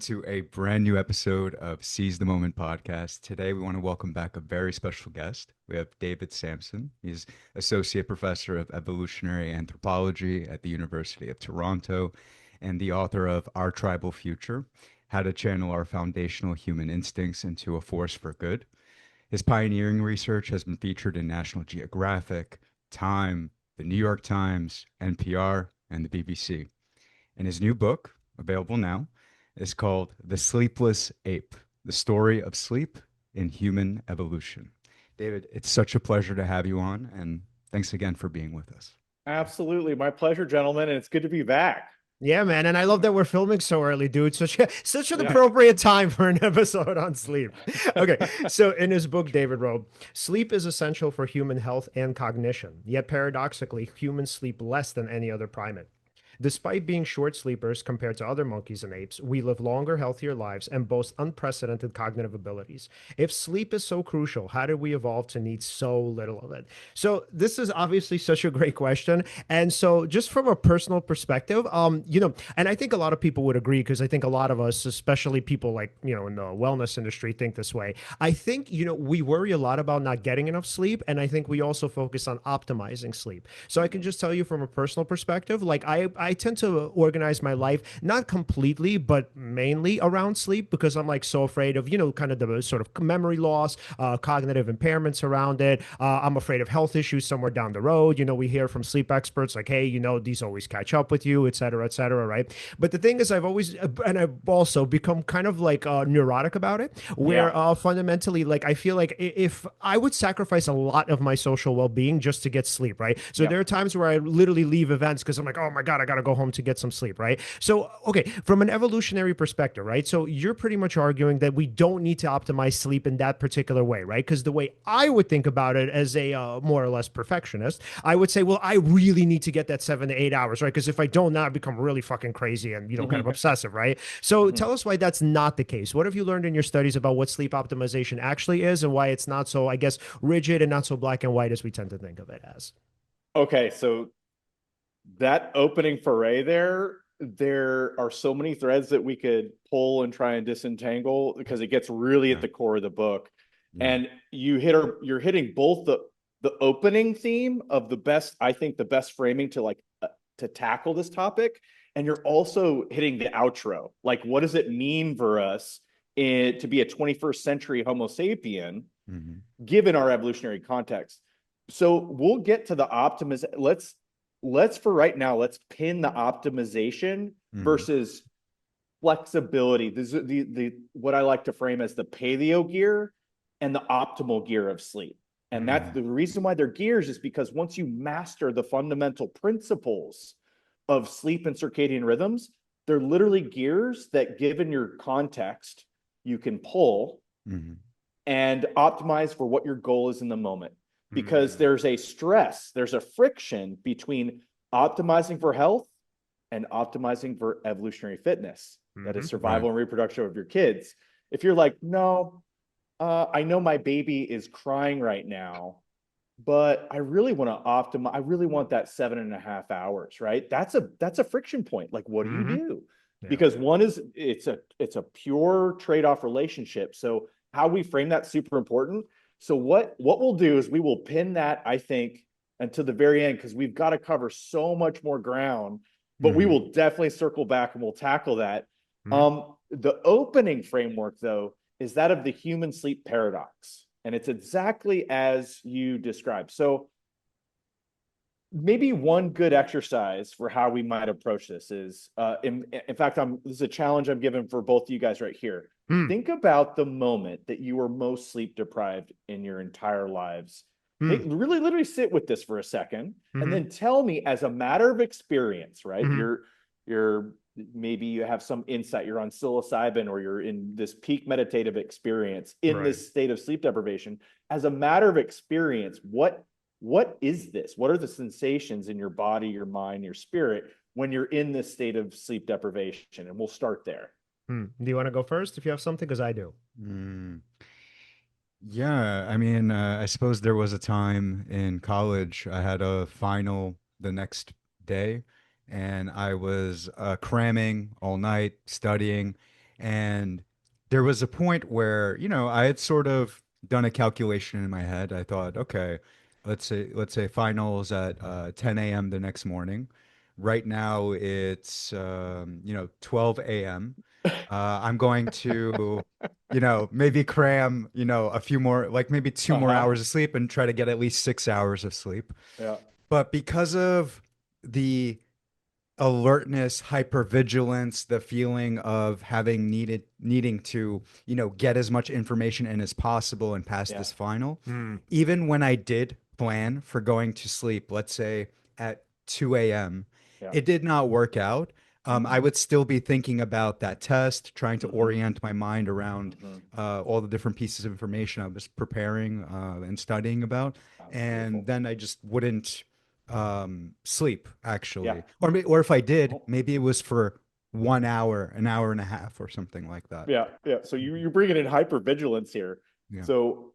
to a brand new episode of Seize the Moment podcast. Today, we want to welcome back a very special guest. We have David Samson. He's Associate Professor of Evolutionary Anthropology at the University of Toronto and the author of Our Tribal Future: How to Channel Our Foundational Human Instincts into a Force for Good. His pioneering research has been featured in National Geographic, Time, the New York Times, NPR, and the BBC. And his new book, available now, is called The Sleepless Ape: The Story of Sleep in Human Evolution. David, it's such a pleasure to have you on, and thanks again for being with us. Absolutely. My pleasure, gentlemen. And it's good to be back. Yeah, man, and I love that we're filming so early, dude. Such an Yeah. appropriate time for an episode on sleep. Okay, so in his book, David wrote, "Sleep is essential for human health and cognition. Yet paradoxically, humans sleep less than any other primate. Despite being short sleepers compared to other monkeys and apes, we live longer, healthier lives and boast unprecedented cognitive abilities. If sleep is so crucial, how did we evolve to need so little of it?" So this is obviously such a great question. And so just from a personal perspective, and I think a lot of people would agree because I think a lot of us, especially people like, in the wellness industry, think this way. I think, we worry a lot about not getting enough sleep. And I think we also focus on optimizing sleep. So I can just tell you from a personal perspective, like I tend to organize my life, not completely, but mainly around sleep because I'm like so afraid of, kind of the sort of memory loss, cognitive impairments around it. I'm afraid of health issues somewhere down the road. We hear from sleep experts like, hey, these always catch up with you, et cetera, right? But the thing is, and I've also become kind of like neurotic about it, where Yeah. fundamentally, like, I feel like if I would sacrifice a lot of my social well being just to get sleep, right? So Yeah. there are times where I literally leave events because I'm like, oh my God, I got to go home to get some sleep, right? So, okay, from an evolutionary perspective, right? So you're pretty much arguing that we don't need to optimize sleep in that particular way, right? Because the way I would think about it as a more or less perfectionist, I would say, well, I really need to get that 7 to 8 hours, right? Because if I don't, now I become really fucking crazy and, kind of hmm obsessive, right? So hmm tell us why that's not the case. What have you learned in your studies about what sleep optimization actually is and why it's not so, I guess, rigid and not so black and white as we tend to think of it as? Okay. So that opening foray there are so many threads that we could pull and try and disentangle because it gets really at Yeah, the core of the book. yeah, And you're hitting both the opening theme of I think the best framing to tackle this topic. And you're also hitting the outro. Like, what does it mean for us to be a 21st century Homo sapien, hmm, given our evolutionary context? So we'll get to the optimism. Let's for right now, let's pin the optimization hmm, versus flexibility. This is the what I like to frame as the paleo gear and the optimal gear of sleep. And that's hmm, the reason why they're gears, is because once you master the fundamental principles of sleep and circadian rhythms, they're literally gears that, given your context, you can pull hmm, and optimize for what your goal is in the moment. Because Hmm. there's a friction between optimizing for health and optimizing for evolutionary fitness, that is Hmm. right, survival and reproduction of your kids. If you're like, no, I know my baby is crying right now, but I really want to optimize. I really want that 7.5 hours, right? That's a friction point. Like, what do you Hmm. do? Yeah. Because one is it's a pure trade-off relationship. So how we frame that's super important. So what we'll do is we will pin that, I think, until the very end, because we've got to cover so much more ground, but we hmm, will definitely circle back and we'll tackle that. Hmm. The opening framework, though, is that of the human sleep paradox. And it's exactly as you described. So maybe one good exercise for how we might approach this is, in fact, this is a challenge I'm giving for both of you guys right here. Hmm. Think about the moment that you were most sleep deprived in your entire lives. Hmm. Really, literally sit with this for a second, and Hmm. then tell me, as a matter of experience, right? Hmm. You're maybe you have some insight. You're on psilocybin, or you're in this peak meditative experience in Right. this state of sleep deprivation. As a matter of experience, what is this? What are the sensations in your body, your mind, your spirit when you're in this state of sleep deprivation? And we'll start there. Hmm. Do you want to go first if you have something? Because I do. mm. Yeah, I mean, I suppose there was a time in college I had a final the next day, and I was cramming all night, studying, And there was a point where, I had sort of done a calculation in my head. I thought, okay, let's say finals at 10 a.m. the next morning. Right now it's 12 a.m. I'm going to, maybe cram, a few more, like maybe 2 more hours of sleep and try to get at least 6 hours of sleep. Yeah. But because of the alertness, hypervigilance, the feeling of needing to, get as much information in as possible and pass Yeah. this final, Mm. even when I did plan for going to sleep, let's say at 2 a.m., Yeah. it did not work out. I Mhm. would still be thinking about that test, trying to Mhm. orient my mind around Mhm. all the different pieces of information I was preparing and studying about. Oh, And beautiful. then I just wouldn't sleep, Yeah. actually. Or if I did, Oh, maybe it was for 1 hour, an hour and a half, or something like that. yeah. Yeah. So you're bringing in hypervigilance here. Yeah. So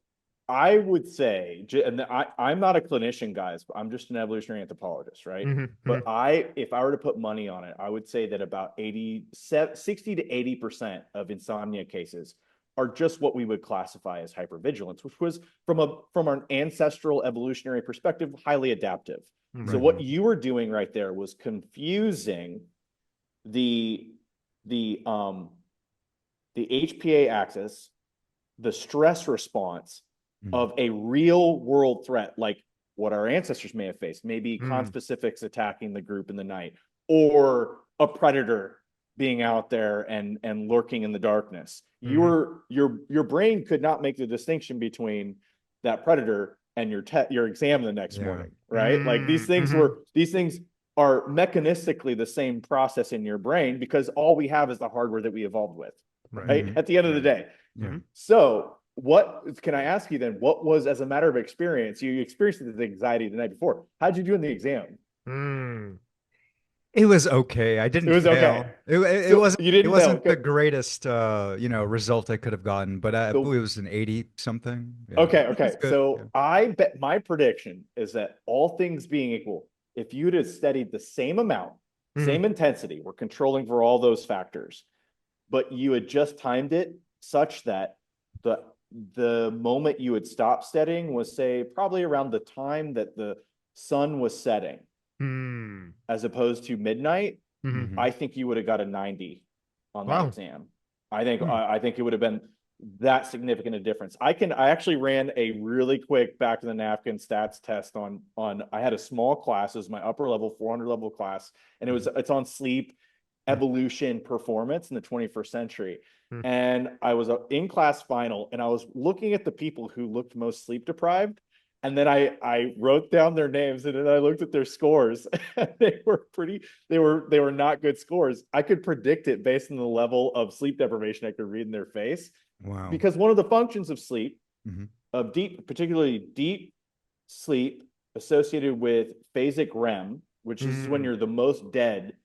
I would say, and I'm not a clinician, guys, but I'm just an evolutionary anthropologist, right? Mhm, But mhm. if I were to put money on it, I would say that about 60 to 80% of insomnia cases are just what we would classify as hypervigilance, which was from an ancestral evolutionary perspective, highly adaptive. So Right. what you were doing right there was confusing the the um the HPA axis, the stress response Mhm. of a real world threat, like what our ancestors may have faced, maybe Mm. conspecifics attacking the group in the night, or a predator being out there and lurking in the darkness. Mhm. Your brain could not make the distinction between that predator and your exam the next Yeah. morning, right? Like Mm. Mhm. these things are mechanistically the same process in your brain because all we have is the hardware that we evolved with, Right. right? Mhm. At the end of the Right. day. Yeah. Mhm. So what can I ask you then? What was, as a matter of experience, you experienced the anxiety the night before? How'd you do in the exam? Mm. It was okay. I It didn't was okay. fail. It So wasn't you it didn't know. wasn't Okay. the greatest result I could have gotten, but I So believe it was an 80 something. Yeah. okay, Which is okay. good. Yeah. So I bet my prediction is that all things being equal, if you'd have studied the same amount, Mhm. same intensity, we're controlling for all those factors, but you had just timed it such that the the moment you would stop studying was, say, probably around the time that the sun was setting, Mm. as opposed to midnight, Mhm. Hmm. I think you would have got a 90 on that Wow. exam. I think Hmm. I think it would have been that significant a difference. I actually ran a really quick back to the napkin stats test on I had a small class, it was my upper level 400 level class, and it's on sleep, Mm. evolution, performance in the 21st century. Mm. And I was in class final and I was looking at the people who looked most sleep deprived, and then I wrote down their names and then I looked at their scores. They were they were not good scores. I could predict it based on the level of sleep deprivation I could read in their face, Wow. because one of the functions of sleep, Hmm. of particularly deep sleep associated with phasic REM, which is when Mm. you're the most dead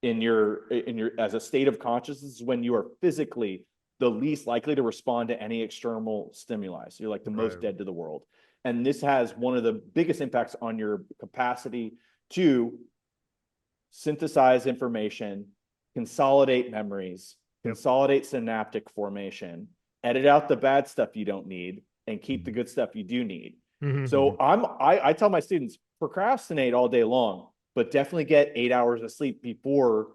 in your as a state of consciousness, is when you are physically the least likely to respond to any external stimuli. So you're like the most Right. dead to the world. And this has one of the biggest impacts on your capacity to synthesize information, consolidate memories, Yep. consolidate synaptic formation, edit out the bad stuff you don't need, and keep the good stuff you do need. Mhm. So I tell my students, procrastinate all day long, but definitely get 8 hours of sleep before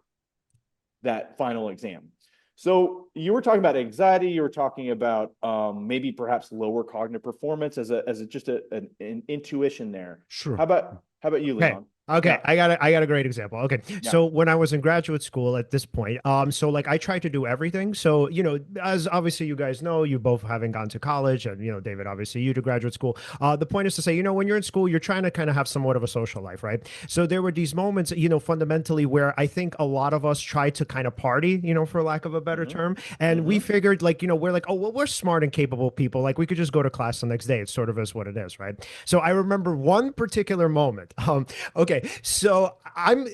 that final exam. So you were talking about anxiety. You were talking about maybe perhaps lower cognitive performance as just an intuition there. Sure. How about you, Okay. Leon? Okay, Yeah, I got a great example. Okay. yeah. So when I was in graduate school at this point, so like I tried to do everything. So, as obviously you guys know, you both having gone to college and David, obviously you to graduate school. The point is to say, when you're in school, you're trying to kind of have somewhat of a social life, right? So there were these moments, fundamentally where I think a lot of us tried to kind of party, for lack of a better Mm-hmm. term. And we Mm-hmm. figured like, we're like, oh, well, we're smart and capable people. Like we could just go to class the next day. It sort of is what it is, right? So I remember one particular moment. Okay. Okay, so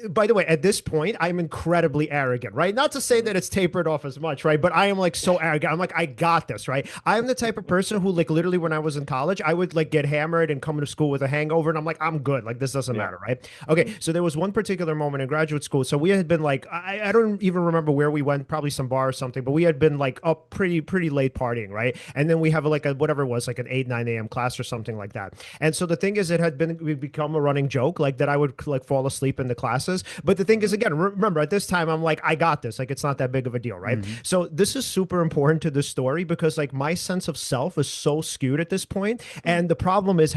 by the way, at this point, I'm incredibly arrogant, right? Not to say that it's tapered off as much, right? But I am like so arrogant. I'm like, I got this, right? I'm the type of person who, like, literally when I was in college, I would like get hammered and come to school with a hangover, and I'm like, I'm good. Like, this doesn't matter, right? Okay, so there was one particular moment in graduate school. So we had been like, I don't even remember where we went, probably some bar or something, but we had been like up pretty late partying, right? And then we have like a whatever it was, like an 8, 9 a.m. class or something like that. And so the thing is, we'd become a running joke, like that I would like fall asleep in the classes. But the thing is, again, remember at this time, I'm like, I got this. Like, it's not that big of a deal, right? Mm-hmm. So this is super important to this story because like my sense of self is so skewed at this point. And the problem is,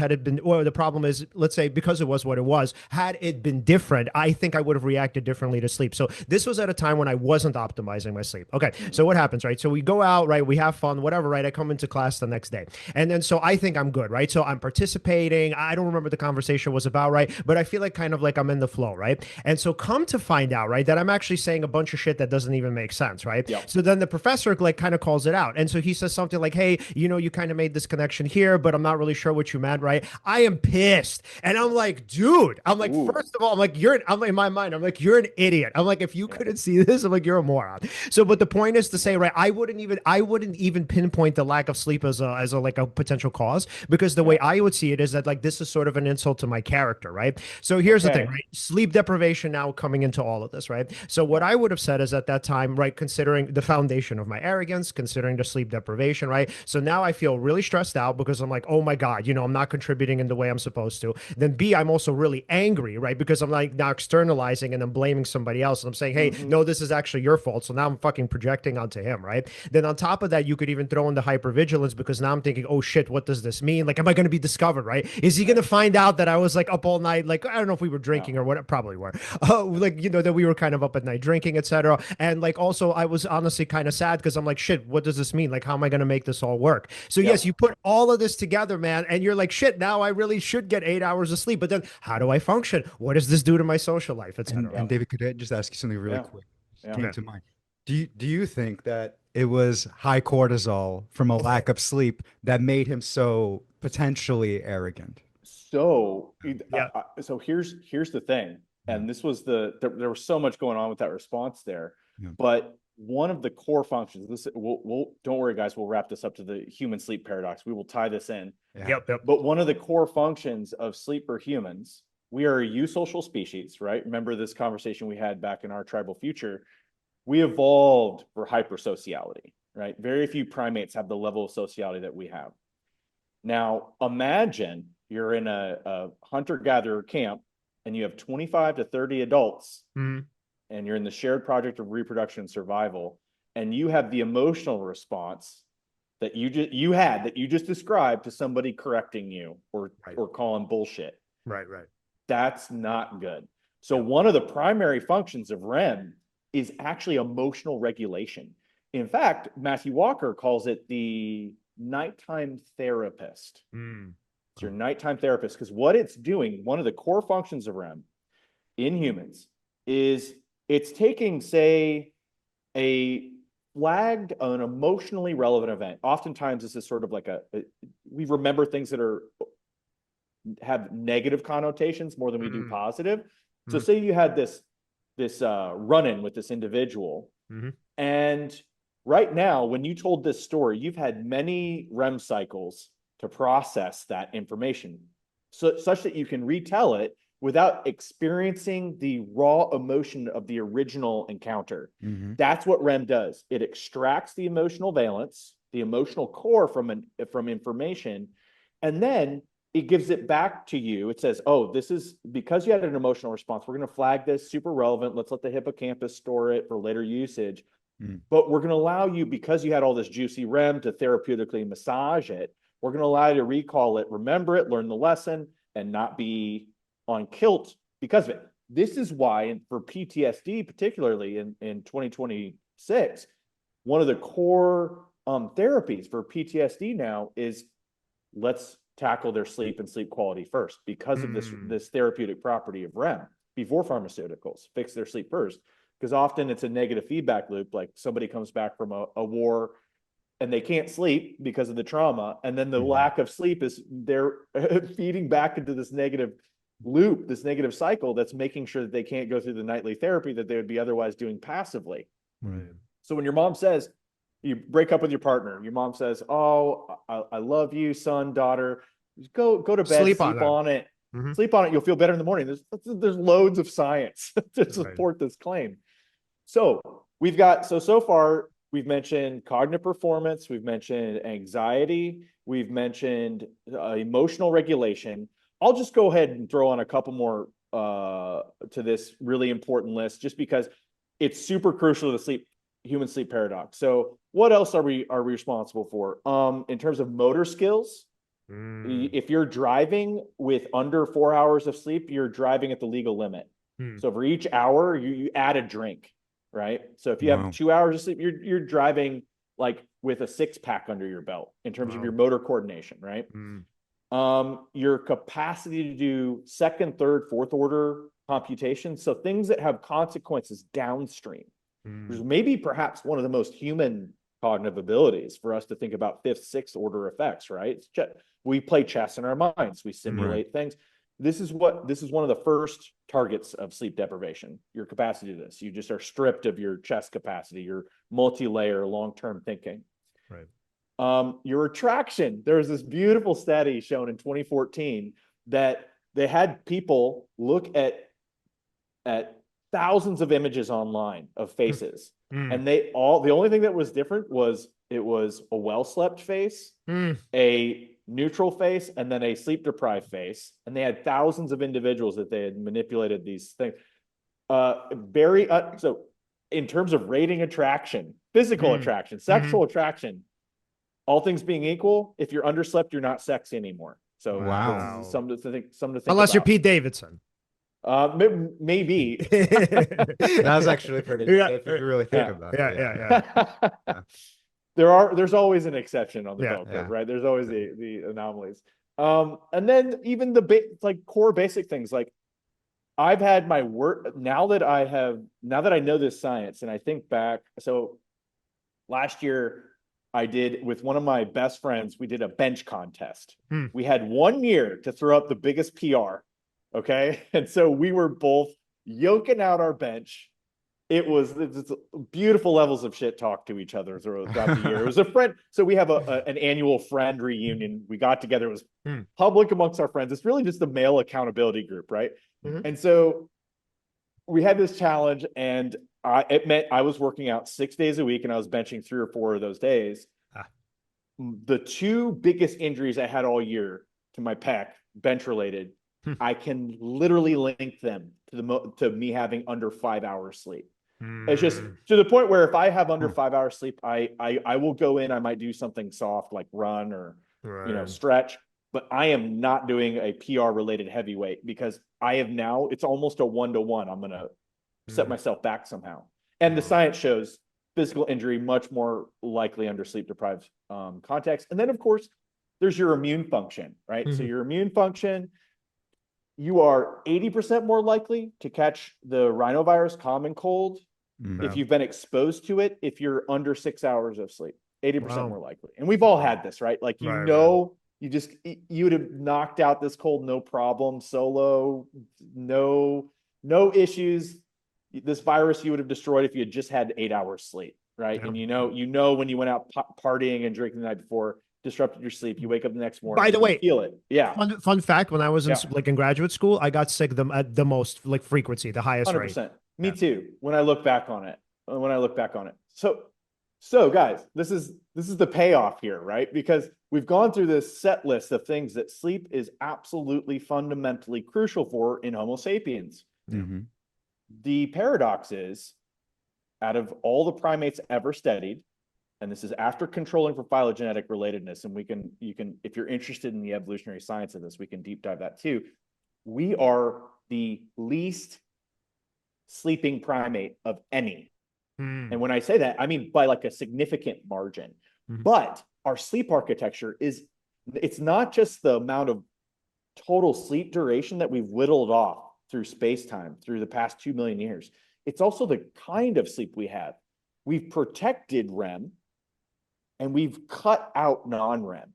let's say, because it was what it was, had it been different, I think I would have reacted differently to sleep. So this was at a time when I wasn't optimizing my sleep. Okay, so what happens, right? So we go out, right? We have fun, whatever, right? I come into class the next day. And then so I think I'm good, right? So I'm participating. I don't remember the conversation was about, right? But I feel like kind of like I'm in the flow, right? And so come to find out, right, that I'm actually saying a bunch of shit that doesn't even make sense, right? Yep. So then the professor like kind of calls it out. And so he says something like, hey, you kind of made this connection here, but I'm not really sure what you meant, right? I am pissed. And I'm like, dude, I'm like, Ooh. first of all, I'm in my mind, I'm like, you're an idiot. I'm like, if you couldn't see this, I'm like, you're a moron. So, but the point is to say, right, I wouldn't even pinpoint the lack of sleep as a like a potential cause, because the way I would see it is that like this is sort of an insult to my character, right? So here's the thing, right? Sleep deprivation now coming into all of this, right? So what I would have said is at that time, right, considering the foundation of my arrogance, considering the sleep deprivation, right? So now I feel really stressed out because I'm like, oh my God, I'm not contributing in the way I'm supposed to. Then B, I'm also really angry, right? Because I'm like now externalizing and I'm blaming somebody else. And I'm saying, hey, no, this is actually your fault. So now I'm fucking projecting onto him, right? Then on top of that, you could even throw in the hypervigilance, because now I'm thinking, oh shit, what does this mean? Like, am I going to be discovered, right? Is he going to find out that I was like up all night? Like, I don't know if we were drinking or what, probably were. Like, that we were kind of up at night drinking, etc. And like, also, I was honestly kind of sad because I'm like, shit, what does this mean? Like, how am I going to make this all work? So yes, you put all of this together, man, and you're like, shit, now I really should get 8 hours of sleep. But then how do I function? What does this do to my social life, etc.? And David, could I just ask you something really quick? Yeah. Came to mind. Do you think that it was high cortisol from a lack of sleep that made him so potentially arrogant? So, Yeah. so here's the thing, and this was there was so much going on with that response there, but one of the core functions. We'll don't worry, guys. We'll wrap this up to the human sleep paradox. We will tie this in. Yep. But one of the core functions of sleep for humans, we are a eusocial species, right? Remember this conversation we had back in our tribal future. We evolved for hypersociality, right? Very few primates have the level of sociality that we have. Now, imagine you're in a hunter-gatherer camp and you have 25 to 30 adults, and you're in the shared project of reproduction and survival, and you have the emotional response that you just described to somebody correcting you or calling bullshit. Right. That's not good. So one of the primary functions of REM is actually emotional regulation. In fact, Matthew Walker calls it the nighttime therapist. It's your nighttime therapist, because what it's doing, one of the core functions of REM in humans is it's taking, say, an emotionally relevant event. Oftentimes this is sort of like we remember things that have negative connotations more than we do positive. So say you had this run-in with this individual, and right now, when you told this story, you've had many REM cycles to process that information, such that you can retell it without experiencing the raw emotion of the original encounter. That's what REM does. It extracts the emotional valence, the emotional core from information, and then it gives it back to you. It says, oh, this is because you had an emotional response. We're going to flag this super relevant. Let's let the hippocampus store it for later usage. But we're going to allow you, because you had all this juicy REM, to therapeutically massage it. We're going to allow you to recall it, remember it, learn the lesson, and not be on kilt because of it. This is why, and for PTSD, particularly in 2026, one of the core therapies for PTSD now is let's tackle their sleep and sleep quality first, because of this therapeutic property of REM before pharmaceuticals. Fix their sleep first, because often it's a negative feedback loop. Like somebody comes back from a war and they can't sleep because of the trauma, and then the lack of sleep is they're feeding back into this negative loop, this negative cycle that's making sure that they can't go through the nightly therapy that they would be otherwise doing passively. Right. So when your mom says, you break up with your partner, your mom says, "Oh, I love you, son, daughter. Go to bed, sleep on it. Mm-hmm. Sleep on it. You'll feel better in the morning." There's loads of science to support this claim. So we've got, so far we've mentioned cognitive performance, we've mentioned anxiety, we've mentioned emotional regulation. I'll just go ahead and throw on a couple more to this really important list, just because it's super crucial to the human sleep paradox. So what else are we responsible for? In terms of motor skills, if you're driving with under 4 hours of sleep, you're driving at the legal limit. So for each hour, you add a drink, right? So if you have 2 hours of sleep, you're driving like with a 6-pack under your belt in terms of your motor coordination, right? Your capacity to do second, third, fourth order computation. So things that have consequences downstream, which is maybe perhaps one of the most human cognitive abilities for us to think about fifth, sixth order effects, right? We play chess in our minds, we simulate things. This is one of the first targets of sleep deprivation, your capacity to this. You just are stripped of your chess capacity, your multi-layer long-term thinking. Right. Your attraction. There was this beautiful study shown in 2014 that they had people look at thousands of images online of faces. And the only thing that was different was it was a well-slept face, a neutral face, and then a sleep-deprived face. And they had thousands of individuals that they had manipulated these things. So in terms of rating attraction, physical attraction, sexual attraction, all things being equal, if you're underslept, you're not sexy anymore. So something to think Unless about. you're Pete Davidson. Maybe. That was actually pretty good if you really think about it. There's always an exception on the bell curve, right? There's always the anomalies. And then even the core basic things, like I've had my work now that I know this science, and I think back. So last year I did with one of my best friends, we did a bench contest. We had 1 year to throw up the biggest PR. Okay. And so we were both yoking out our bench. It's beautiful levels of shit talk to each other throughout the year. It was a friend. So we have an annual friend reunion. We got together. It was public amongst our friends. It's really just a male accountability group, right? And so we had this challenge, and it meant I was working out 6 days a week, and I was benching 3 or 4 of those days. The 2 biggest injuries I had all year to my pec, bench related, I can literally link them to me having under 5 hours sleep. It's just to the point where if I have under 5 hours sleep, I will go in, I might do something soft like run or stretch, but I am not doing a PR related heavyweight because it's almost a 1-to-1. I'm going to set myself back somehow. And the science shows physical injury much more likely under sleep deprived context. And then of course there's your immune function, right? So your immune function, you are 80% more likely to catch the rhinovirus common cold if you've been exposed to it, if you're under 6 hours of sleep, 80% more likely. And we've all had this, right? Like, you would have knocked out this cold, no problem, solo, no issues. This virus you would have destroyed if you had just had 8 hours sleep, right? And you know, when you went out partying and drinking the night before, disrupted your sleep. You wake up the next morning. By the way, feel it. Yeah. Fun fact: when I was in graduate school, I got sick at the most frequency, the highest 100%. rate. Me too. When I look back on it. So guys, this is the payoff here, right? Because we've gone through this set list of things that sleep is absolutely fundamentally crucial for in Homo sapiens. The paradox is, out of all the primates ever studied, and this is after controlling for phylogenetic relatedness, and you can, if you're interested in the evolutionary science of this, we can deep dive that too. We are the least sleeping primate of any. And when I say that, I mean by like a significant margin. But our sleep architecture it's not just the amount of total sleep duration that we've whittled off through space-time through the past 2 million years. It's also the kind of sleep we have. We've protected REM, and we've cut out non-REM.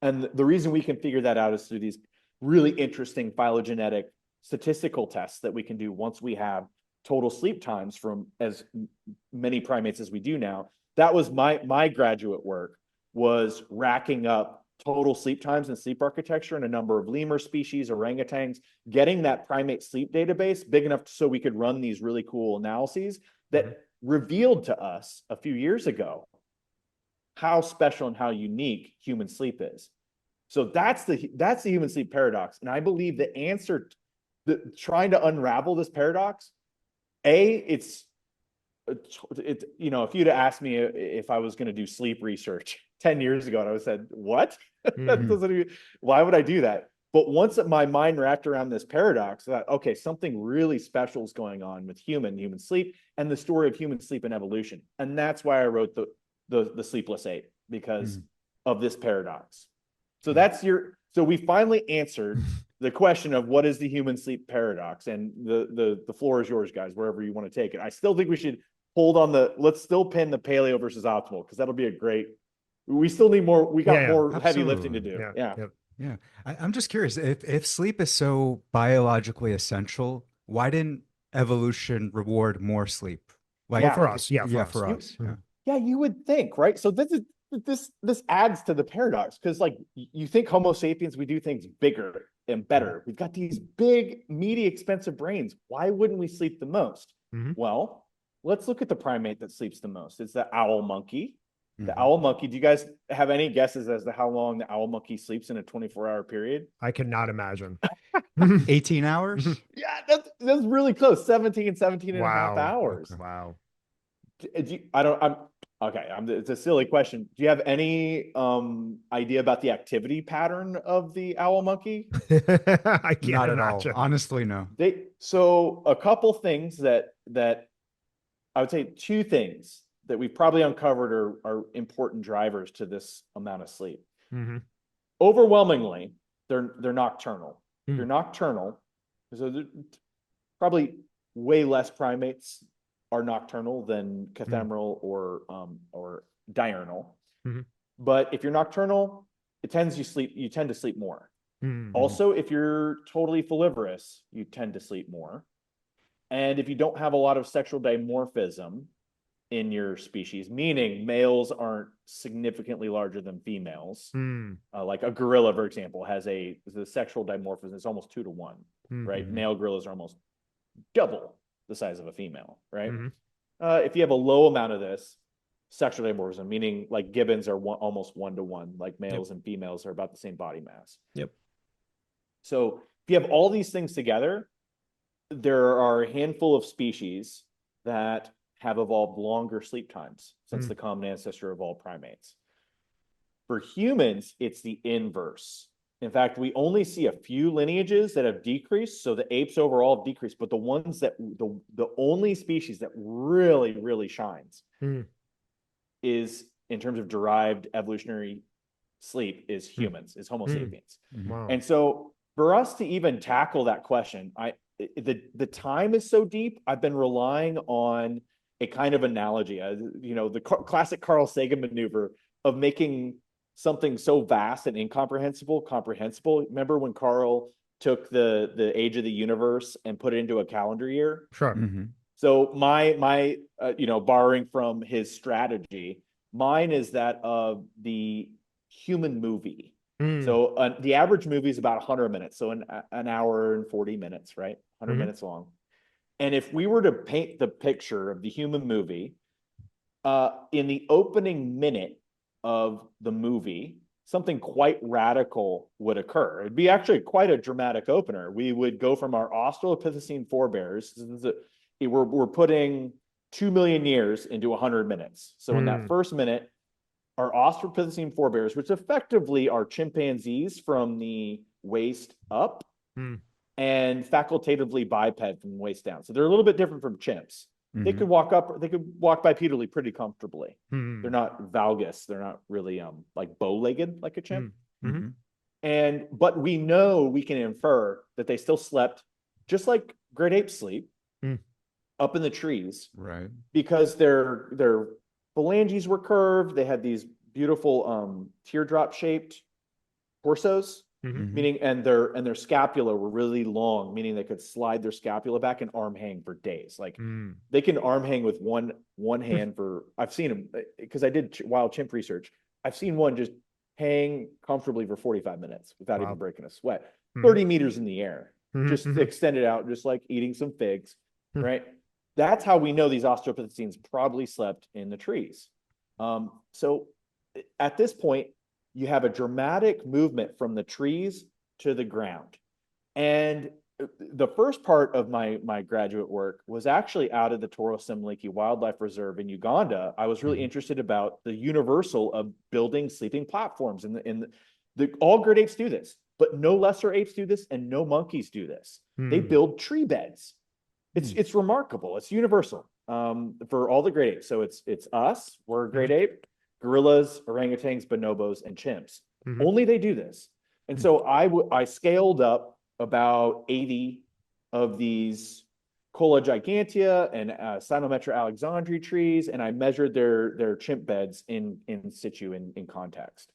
And the reason we can figure that out is through these really interesting phylogenetic statistical tests that we can do once we have total sleep times from as many primates as we do now. That was my graduate work, was racking up total sleep times and sleep architecture in a number of lemur species, orangutans, getting that primate sleep database big enough so we could run these really cool analyses that revealed to us a few years ago how special and how unique human sleep is. So that's the human sleep paradox. And I believe the answer, trying to unravel this paradox, it's you know, if you'd asked me if I was going to do sleep research 10 years ago, and I would have said, what? That doesn't even, why would I do that? But once my mind wrapped around this paradox, I thought, okay, something really special is going on with human sleep and the story of human sleep and evolution. And that's why I wrote the Sleepless Ape, because of this paradox. So so we finally answered the question of what is the human sleep paradox, and the floor is yours, guys, wherever you want to take it. I still think we should hold on let's still pin the paleo versus optimal, because that'll be a great, we still need more, we got more heavy lifting to do. Yeah. I'm just curious, if sleep is so biologically essential, why didn't evolution reward more sleep? Like for us. For us. Yeah, you would think, right? So this adds to the paradox, because like you think Homo sapiens, we do things bigger and better. We've got these big, meaty, expensive brains. Why wouldn't we sleep the most? Well, let's look at the primate that sleeps the most. It's the owl monkey. The owl monkey. Do you guys have any guesses as to how long the owl monkey sleeps in a 24-hour period? I cannot imagine. 18 hours? Yeah, that's really close. 17 and a half hours. Okay. Wow. It's a silly question. Do you have any idea about the activity pattern of the owl monkey? I can't Not at imagine. all. Honestly, no. So a couple things that I would say, two things that we've probably uncovered are important drivers to this amount of sleep. Overwhelmingly, they're nocturnal. They're nocturnal. So probably way less primates are nocturnal than cathemeral or diurnal. But if you're nocturnal, you tend to sleep more. Also, if you're totally folivorous, you tend to sleep more. And if you don't have a lot of sexual dimorphism in your species, meaning males aren't significantly larger than females, like a gorilla, for example, has the sexual dimorphism is almost 2 to 1, right? Male gorillas are almost double the size of a female, right? If you have a low amount of this sexual dimorphism, meaning like gibbons are almost 1 to 1, like males and females are about the same body mass. So if you have all these things together, there are a handful of species that have evolved longer sleep times since the common ancestor of all primates. For humans, it's the inverse. In fact, we only see a few lineages that have decreased. So the apes overall have decreased, but the ones that the only species that really, really shines is, in terms of derived evolutionary sleep, is humans, is Homo sapiens. Wow. And so for us to even tackle that question, the time is so deep. I've been relying on a kind of analogy, the classic Carl Sagan maneuver of making something so vast and incomprehensible comprehensible. Remember when Carl took the age of the universe and put it into a calendar year? Sure. So my borrowing from his strategy, mine is that of the human movie. So the average movie is about 100 minutes, so an hour and 40 minutes, right? 100 minutes long. And if we were to paint the picture of the human movie, in the opening minute of the movie, something quite radical would occur. It'd be actually quite a dramatic opener. We would go from our Australopithecine forebears. We're putting 2 million years into 100 minutes. So in that first minute, our Australopithecine forebears, which effectively are chimpanzees from the waist up, and facultatively biped from the waist down. So they're a little bit different from chimps. They could walk bipedally pretty comfortably. They're not valgus. They're not really like bow-legged like a chimp. But we know, we can infer that they still slept just like great apes sleep up in the trees, right? Because their phalanges were curved. They had these beautiful teardrop shaped torsos. Mhm. meaning and their scapula were really long, meaning they could slide their scapula back and arm hang for days. Like Mm. they can arm hang with one hand for I've seen them because I did wild chimp research. I've seen one just hang comfortably for 45 minutes without even Wow. breaking a sweat. Mhm. 30 meters in the air, Mhm. just Mhm. extended out, just like eating some figs, Mhm. right? That's how we know these Australopithecines probably slept in the trees. So at this point, you have a dramatic movement from the trees to the ground. And the first part of my graduate work was actually out of the Toro Semliki Wildlife Reserve in Uganda. I was really Mhm. interested about the universal of building sleeping platforms, and all great apes do this, but no lesser apes do this, and no monkeys do this. They Mm. build tree beds. It's remarkable. It's universal for all the great apes. So it's us. We're a great Mhm. ape. Gorillas, orangutans, bonobos, and chimps. Mhm. Only they do this. And so I scaled up about 80 of these Cola gigantea and Cyanometra alexandri trees, and I measured their chimp beds in situ in context.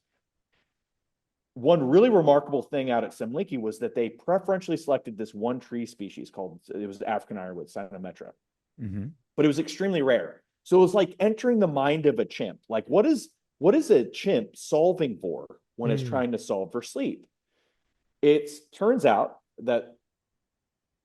One really remarkable thing out at Semliki was that they preferentially selected this one tree species called, it was African ironwood, Cyanometra, Mm-hmm. but it was extremely rare. So it was like entering the mind of a chimp. Like, what is a chimp solving for when it's Mm. trying to solve for sleep? It turns out that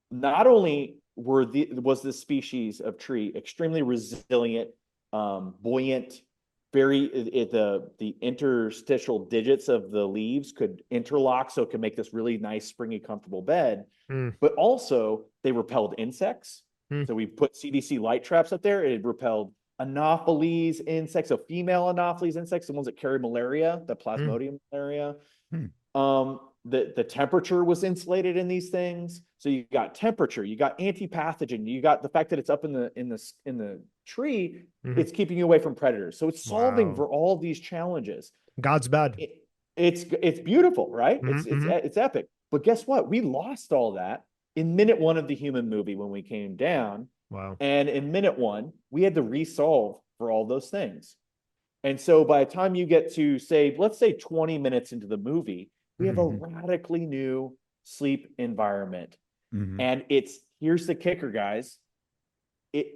not only was this species of tree extremely resilient, buoyant, the interstitial digits of the leaves could interlock, so it could make this really nice, springy, comfortable bed. Mm. But also they repelled insects. Mm. So we put CDC light traps up there. It repelled Anopheles insects, so female Anopheles insects, the ones that carry malaria, the Mm. Plasmodium malaria. Hmm. The temperature was insulated in these things. So you got temperature, you got antipathogen, you got the fact that it's up in the tree, Mhm. it's keeping you away from predators. So it's solving Wow. for all these challenges. God's bed. It's beautiful, right? Mhm. It's Mhm. it's epic. But guess what? We lost all that in minute one of the human movie when we came down. Wow. And in minute one, we had to resolve for all those things. And so by the time you get to say, let's say 20 minutes into the movie, we have a Mhm. Mm-hmm. radically new sleep environment. Mm-hmm. And here's the kicker, guys. It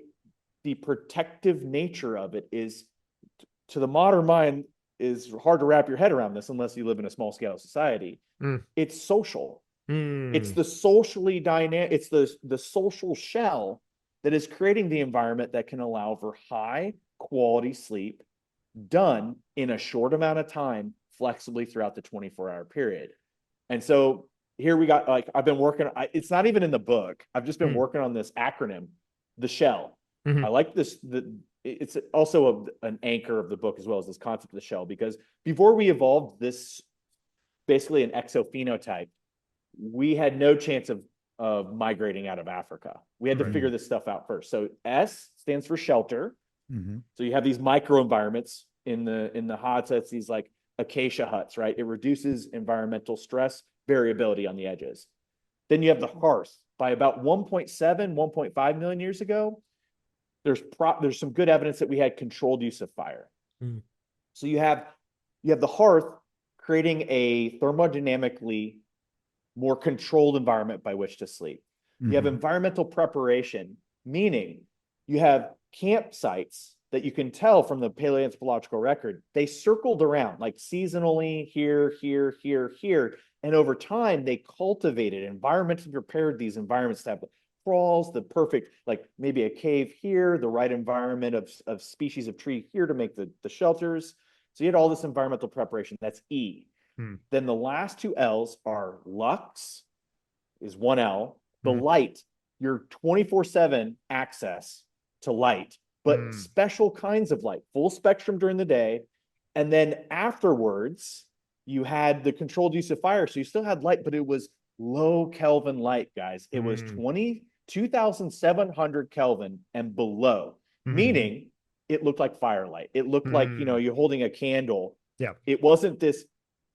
the protective nature of it is, to the modern mind, is hard to wrap your head around this unless you live in a small scale society. Mm. It's social. It's Mm. the socially dynamic, it's the social shell that is creating the environment that can allow for high quality sleep done in a short amount of time, flexibly throughout the 24-hour period. And so here we got, like, I've been working, it's not even in the book. I've just been Mm. working on this acronym, the shell. I Mhm. like this. It's also an anchor of the book, as well as this concept of the shell, because before we evolved this, basically an exophenotype, we had no chance of migrating out of Africa. We had to Right. figure this stuff out first. So S stands for shelter. Mm-hmm. So you have these microenvironments in the hotsets, these like acacia huts, right? It reduces environmental stress, variability on the edges. Then you have the hearth. By about 1.7, 1.5 million years ago, there's some good evidence that we had controlled use of fire. Mm. So you have the hearth creating a thermodynamically more controlled environment by which to sleep. You have Mm-hmm. environmental preparation, meaning you have campsites that you can tell from the paleoanthropological record. They circled around like seasonally here, here, here, here. And over time, they cultivated, environmentally prepared these environments to have crawls, the perfect, like maybe a cave here, the right environment of species of tree here to make the shelters. So you had all this environmental preparation. That's E. Mm. Then the last two L's are lux, is one L. The Mhm. light, your 24/7 access to light, but Mm. special kinds of light, full spectrum during the day. And then afterwards, you had the controlled use of fire. So you still had light, but it was low Kelvin light, guys. It was Mm. 22,700 Kelvin and below, Mhm. meaning it looked like firelight. It looked like, Mm. you're holding a candle. Yeah. It wasn't this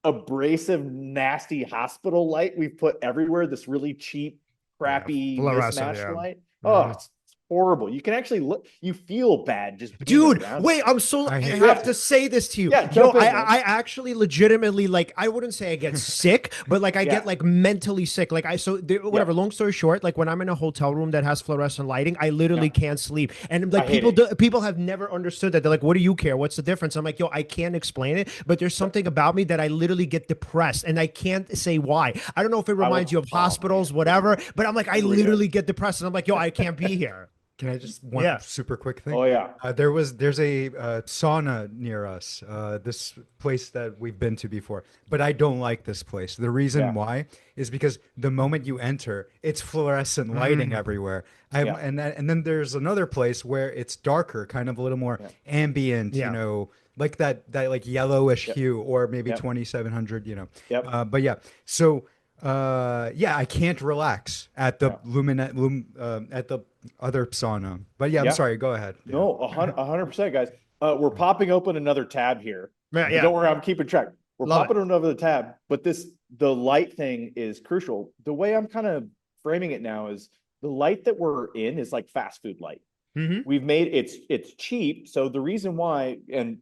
abrasive, nasty hospital light we've put everywhere, this really cheap, Yeah. crappy Fluorescent. mismatched Yeah. light. Oh, Mhm. horrible. You can actually look, you feel bad just being Dude, around wait, it. I hate have it. to say this to you. Yeah, Yo, jump in, man. I actually legitimately, like, I wouldn't say I get sick, but like I Yeah. get like mentally sick. Like whatever, Yeah. long story short, like when I'm in a hotel room that has fluorescent lighting, I literally Yeah. can't sleep. And I like hate it. people have never understood that. They're like, what do you care? What's the difference? I'm like, yo, I can't explain it, but there's something about me that I literally get depressed and I can't say why. I don't know if it I reminds you will, of oh hospitals, man, whatever, but I'm like, I here we go. literally get depressed and I'm like, yo, I can't be here. Can I just one Yeah. super quick thing? Oh yeah. There's a sauna near us. This place that we've been to before, but I don't like this place. The reason Yeah. why is because the moment you enter, it's fluorescent lighting everywhere. Yeah. And then there's another place where it's darker, kind of a little more Yeah. ambient. Yeah. Like that like yellowish Yep. hue, or maybe Yep. 2700. Yep. But yeah, so. Yeah, I can't relax at the Yeah. at the other sauna. But yeah, I'm Yeah. sorry. Go ahead. Yeah. No, 100%, guys. We're popping open another tab here. Yeah, But yeah. don't worry, I'm keeping track. We're Love popping another tab, but the light thing is crucial. The way I'm kind of framing it now is the light that we're in is like fast food light. Mm-hmm. We've made it's cheap. So the reason why, and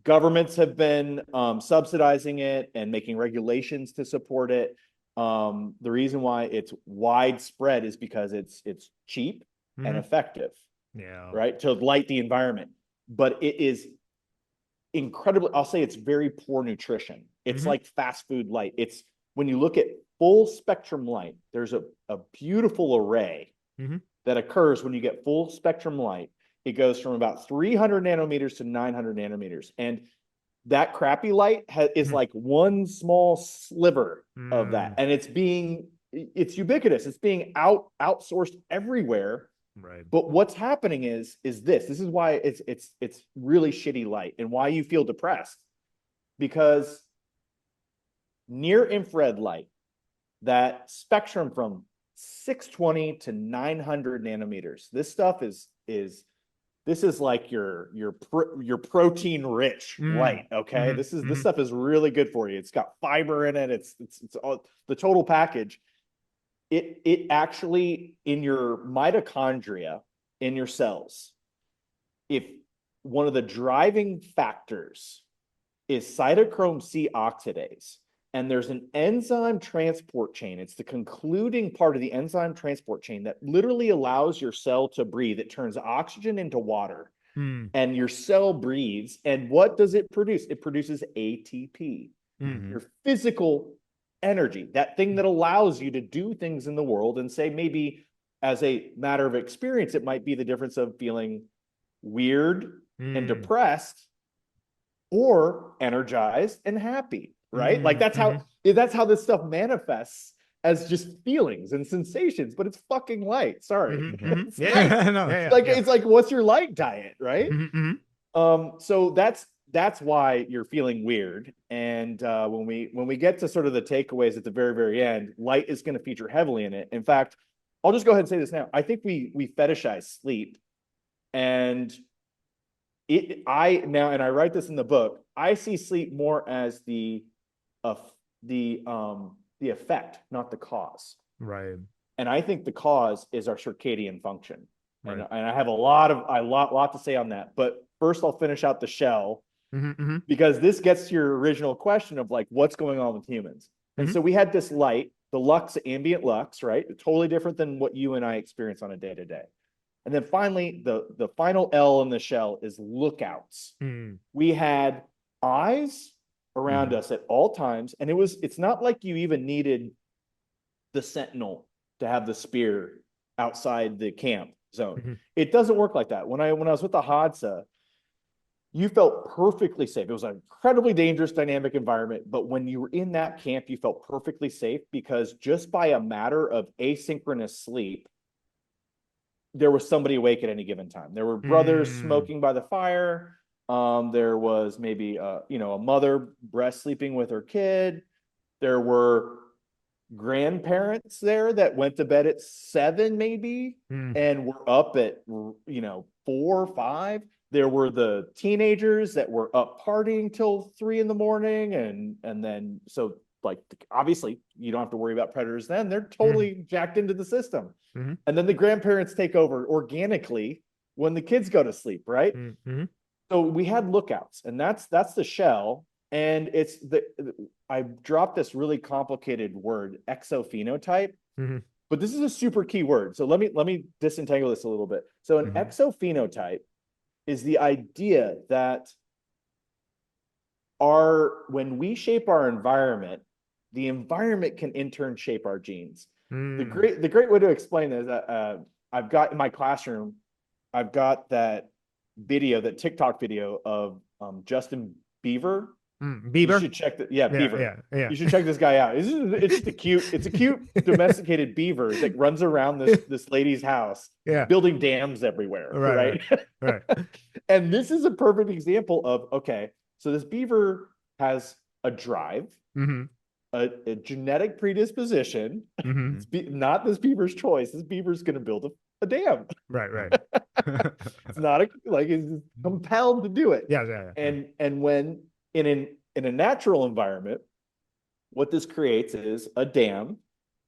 governments have been subsidizing it and making regulations to support it. The reason why it's widespread is because it's cheap and effective, Yeah. right? To light the environment. But it is incredibly, I'll say it's very poor nutrition. It's like fast food light. It's when you look at full spectrum light, there's a beautiful array that occurs when you get full spectrum light. It goes from about 300 nanometers to 900 nanometers. And that crappy light is like one small sliver of that. And it's ubiquitous. It's being outsourced everywhere. Right. But what's happening is this is why it's really shitty light and why you feel depressed, because near infrared light, that spectrum from 620 to 900 nanometers, this stuff is like your protein rich light. Okay. This stuff is really good for you. It's got fiber in it. It's all the total package. It actually, in your mitochondria, in your cells, if one of the driving factors is cytochrome C oxidase, and there's an enzyme transport chain. It's the concluding part of the enzyme transport chain that literally allows your cell to breathe. It turns oxygen into water, and your cell breathes. And what does it produce? It produces ATP, your physical energy, that thing that allows you to do things in the world. And say, maybe as a matter of experience, it might be the difference of feeling weird and depressed, or energized and happy. Right? Like that's how this stuff manifests, as just feelings and sensations, but it's fucking light. Sorry. It's light. No. It's like, what's your light diet, right? So that's why you're feeling weird. And when we get to sort of the takeaways at the very, very end, light is going to feature heavily in it. In fact, I'll just go ahead and say this now. I think we fetishize sleep, and I write this in the book, I see sleep more as the effect, not the cause. Right. And I think the cause is our circadian function. Right. And I have a lot to say on that. But first, I'll finish out the shell, because this gets to your original question of like, what's going on with humans. And so we had this light, the lux, ambient lux, right? Totally different than what you and I experience on a day to day. And then finally, the final L in the shell is lookouts. We had eyes around us at all times. And it's not like you even needed the sentinel to have the spear outside the camp zone. It doesn't work like that. When I was with the Hadza, you felt perfectly safe. It was an incredibly dangerous, dynamic environment. But when you were in that camp, you felt perfectly safe, because just by a matter of asynchronous sleep, there was somebody awake at any given time. There were brothers smoking by the fire. There was maybe a mother breast sleeping with her kid. There were grandparents there that went to bed at 7 maybe and were up at 4 or 5. There were the teenagers that were up partying till 3 in the morning, and then so like, obviously you don't have to worry about predators then. They're totally jacked into the system. And then the grandparents take over organically when the kids go to sleep, right? So we had lookouts, and that's the shell. And it's I dropped this really complicated word, exophenotype. But this is a super key word. So let me disentangle this a little bit. So an exophenotype is the idea that when we shape our environment, the environment can in turn shape our genes. The great way to explain this, I've got in my classroom, I've got that TikTok video of Justin Bieber. Bieber? You should check that. Yeah, Beaver. Yeah. You should check this guy out. It's just a cute domesticated beaver that runs around this lady's house, building dams everywhere. Right. And this is a perfect example of, okay, so this beaver has a drive, a genetic predisposition. It's not this beaver's choice. This beaver's going to build a dam. Right. It's not it's compelled to do it. Yeah. And when in a natural environment, what this creates is a dam.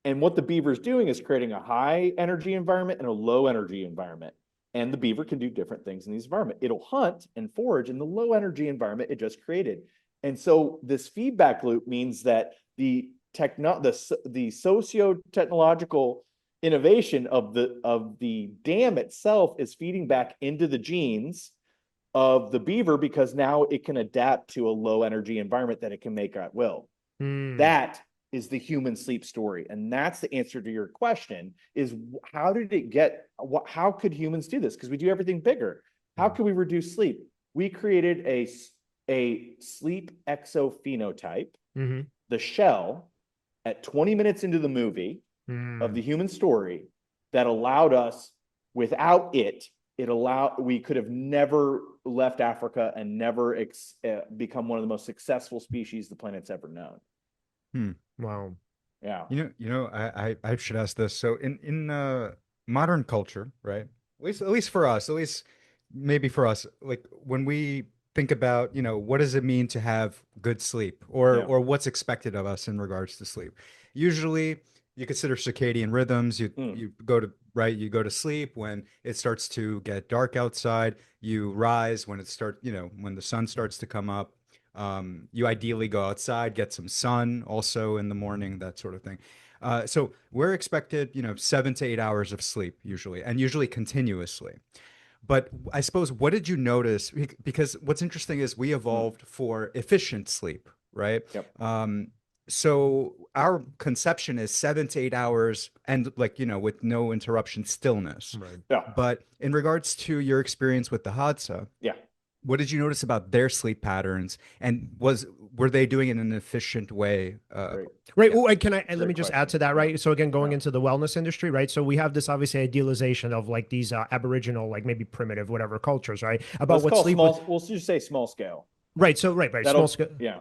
And what the beaver is doing is creating a high energy environment and a low energy environment. And the beaver can do different things in these environments. It'll hunt and forage in the low energy environment it just created. And so this feedback loop means that the socio-technological innovation of the dam itself is feeding back into the genes of the beaver, because now it can adapt to a low energy environment that it can make at will. That is the human sleep story. And that's the answer to your question, is how could humans do this? Because we do everything bigger. How could we reduce sleep? We created a sleep exophenotype, the shell, at 20 minutes into the movie of the human story, that allowed us, without we could have never left Africa and never become one of the most successful species the planet's ever known. Wow. Yeah. I should ask this. So in modern culture, right? At least for us, maybe for us, like when we think about, what does it mean to have good sleep, or what's expected of us in regards to sleep? Usually you consider circadian rhythms. You go to sleep when it starts to get dark outside. You rise when when the sun starts to come up. You ideally go outside, get some sun also in the morning, that sort of thing. So we're expected, 7 to 8 hours of sleep usually, and usually continuously. But I suppose, what did you notice? Because what's interesting is we evolved for efficient sleep, right? Yep. So our conception is 7 to 8 hours and with no interruption stillness. Right. Yeah. But in regards to your experience with the Hadza, what did you notice about their sleep patterns, and were they doing it in an efficient way? Right. Oh, let me just add to that, right? So again, going into the wellness industry, right? So we have this obviously idealization of like these Aboriginal, like maybe primitive, whatever cultures, right? About what sleep. We'll just say small scale. Right. So right. Small scale. Yeah.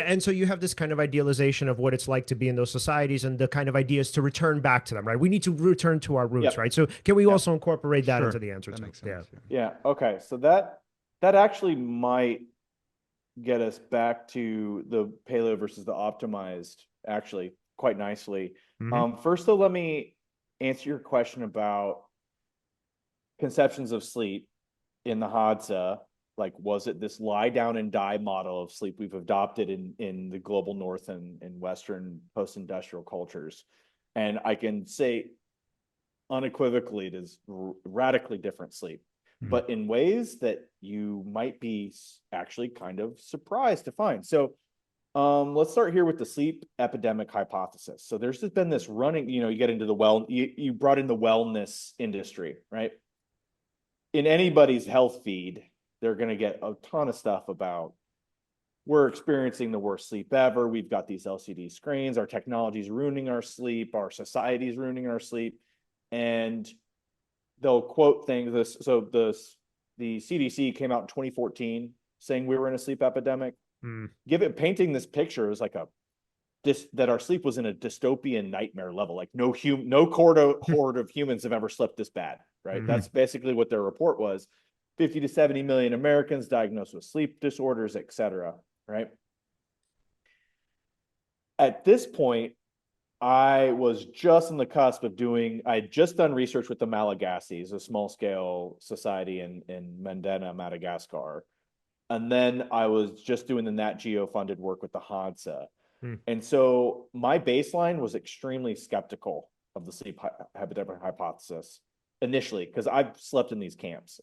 And so you have this kind of idealization of what it's like to be in those societies, and the kind of ideas to return back to them, right? We need to return to our roots, right? So can we also incorporate that into the answer? That too? makes sense. Yeah. Okay. So that actually might get us back to the paleo versus the optimized, actually, quite nicely. First, though, let me answer your question about conceptions of sleep in the Hadza. Like, was it this lie down and die model of sleep we've adopted in the global north and Western post-industrial cultures? And I can say unequivocally, it is radically different sleep, but in ways that you might be actually kind of surprised to find. So let's start here with the sleep epidemic hypothesis. So there's just been this running, you get into you brought in the wellness industry, right? In anybody's health feed, they're going to get a ton of stuff about, we're experiencing the worst sleep ever. We've got these LCD screens. Our technology is ruining our sleep. Our society is ruining our sleep. And they'll quote things. So the CDC came out in 2014 saying we were in a sleep epidemic. Painting this picture as like that our sleep was in a dystopian nightmare level. Like no horde of humans have ever slept this bad, right? That's basically what their report was. 50 to 70 million Americans diagnosed with sleep disorders, et cetera, right? at this point, I was just on the cusp of I had just done research with the Malagasys, a small scale society in Mendana, Madagascar. And then I was just doing the Nat Geo funded work with the Hadza. And so my baseline was extremely skeptical of the sleep epidemic hypothesis initially, because I've slept in these camps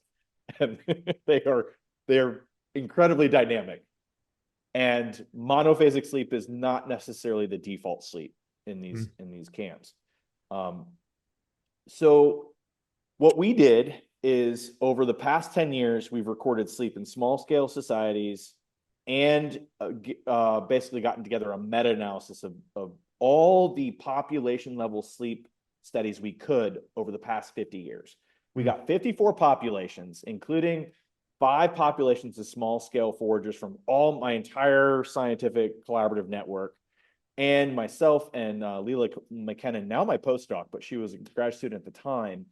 and they're incredibly dynamic. And monophasic sleep is not necessarily the default sleep in these camps. So what we did is over the past 10 years, we've recorded sleep in small scale societies and basically gotten together a meta-analysis of all the population level sleep studies we could over the past 50 years. We got 54 populations, including 5 populations of small scale foragers from my entire scientific collaborative network, and myself and Leela McKinnon, now my postdoc, but she was a grad student at the time.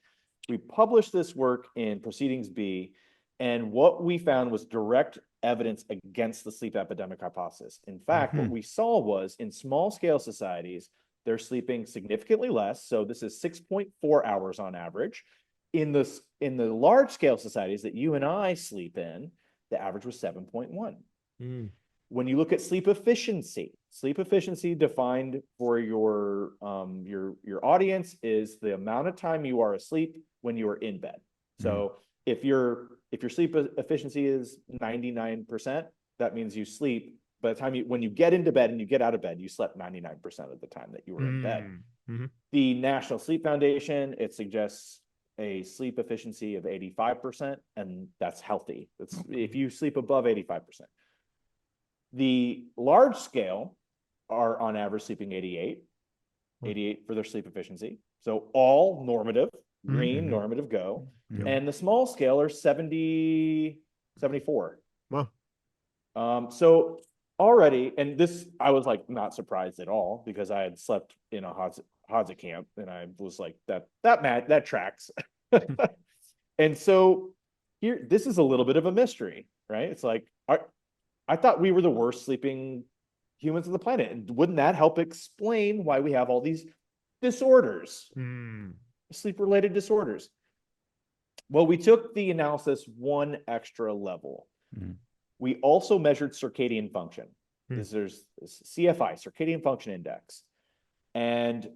We published this work in Proceedings B, and what we found was direct evidence against the sleep epidemic hypothesis. In fact, what we saw was in small scale societies, they're sleeping significantly less. So this is 6.4 hours on average. In the large scale societies that you and I sleep in, the average was 7.1. When you look at sleep efficiency defined for your audience is the amount of time you are asleep when you are in bed. So if your sleep efficiency is 99%, that means you sleep by the time when you get into bed and you get out of bed, you slept 99% of the time that you were in bed. The National Sleep Foundation, it suggests a sleep efficiency of 85%, and that's healthy. If you sleep above 85%. The large scale are on average sleeping 88 for their sleep efficiency. So all normative, green, normative, go. And the small scale are 70, 74. Wow. So already, and this, I was like not surprised at all because I had slept in a Hadza camp and I was like, that tracks. And so here, this is a little bit of a mystery, right? It's like, I thought we were the worst sleeping humans on the planet. And wouldn't that help explain why we have all these disorders, sleep-related disorders? Well, we took the analysis one extra level. We also measured circadian function. There's CFI, Circadian Function Index. And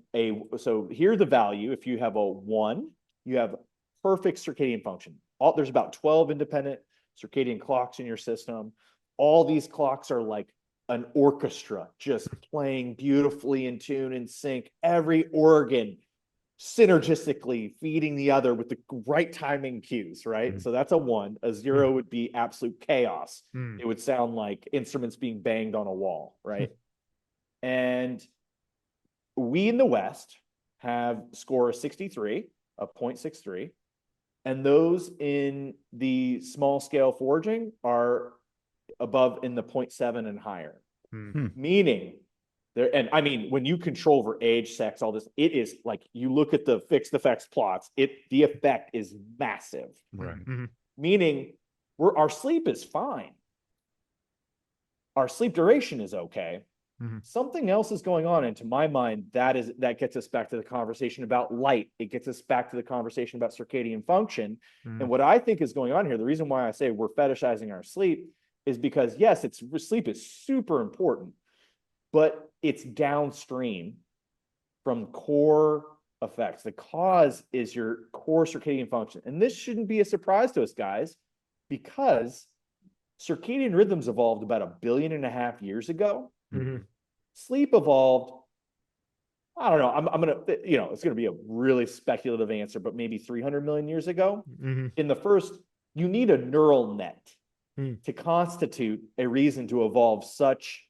so here's the value. If you have a 1, you have perfect circadian function. There's about 12 independent circadian clocks in your system. All these clocks are like an orchestra, just playing beautifully in tune and sync. Every organ synergistically feeding the other with the right timing cues, right? So that's a 1. A 0 would be absolute chaos. It would sound like instruments being banged on a wall, right? And we in the West have score of 63, a 0.63. And those in the small scale foraging are above in the 0.7 and higher. Meaning and I mean, when you control for age, sex, all this, it is like you look at the fixed effects plots, the effect is massive. Right. Meaning our sleep is fine. Our sleep duration is okay. Something else is going on. And to my mind, that gets us back to the conversation about light. It gets us back to the conversation about circadian function. And what I think is going on here, the reason why I say we're fetishizing our sleep is because, yes, sleep is super important, but it's downstream from core effects. The cause is your core circadian function. And this shouldn't be a surprise to us, guys, because circadian rhythms evolved about 1.5 billion years ago. Sleep evolved, I don't know, I'm gonna, it's gonna be a really speculative answer, but maybe 300 million years ago. In the first, you need a neural net to constitute a reason to evolve such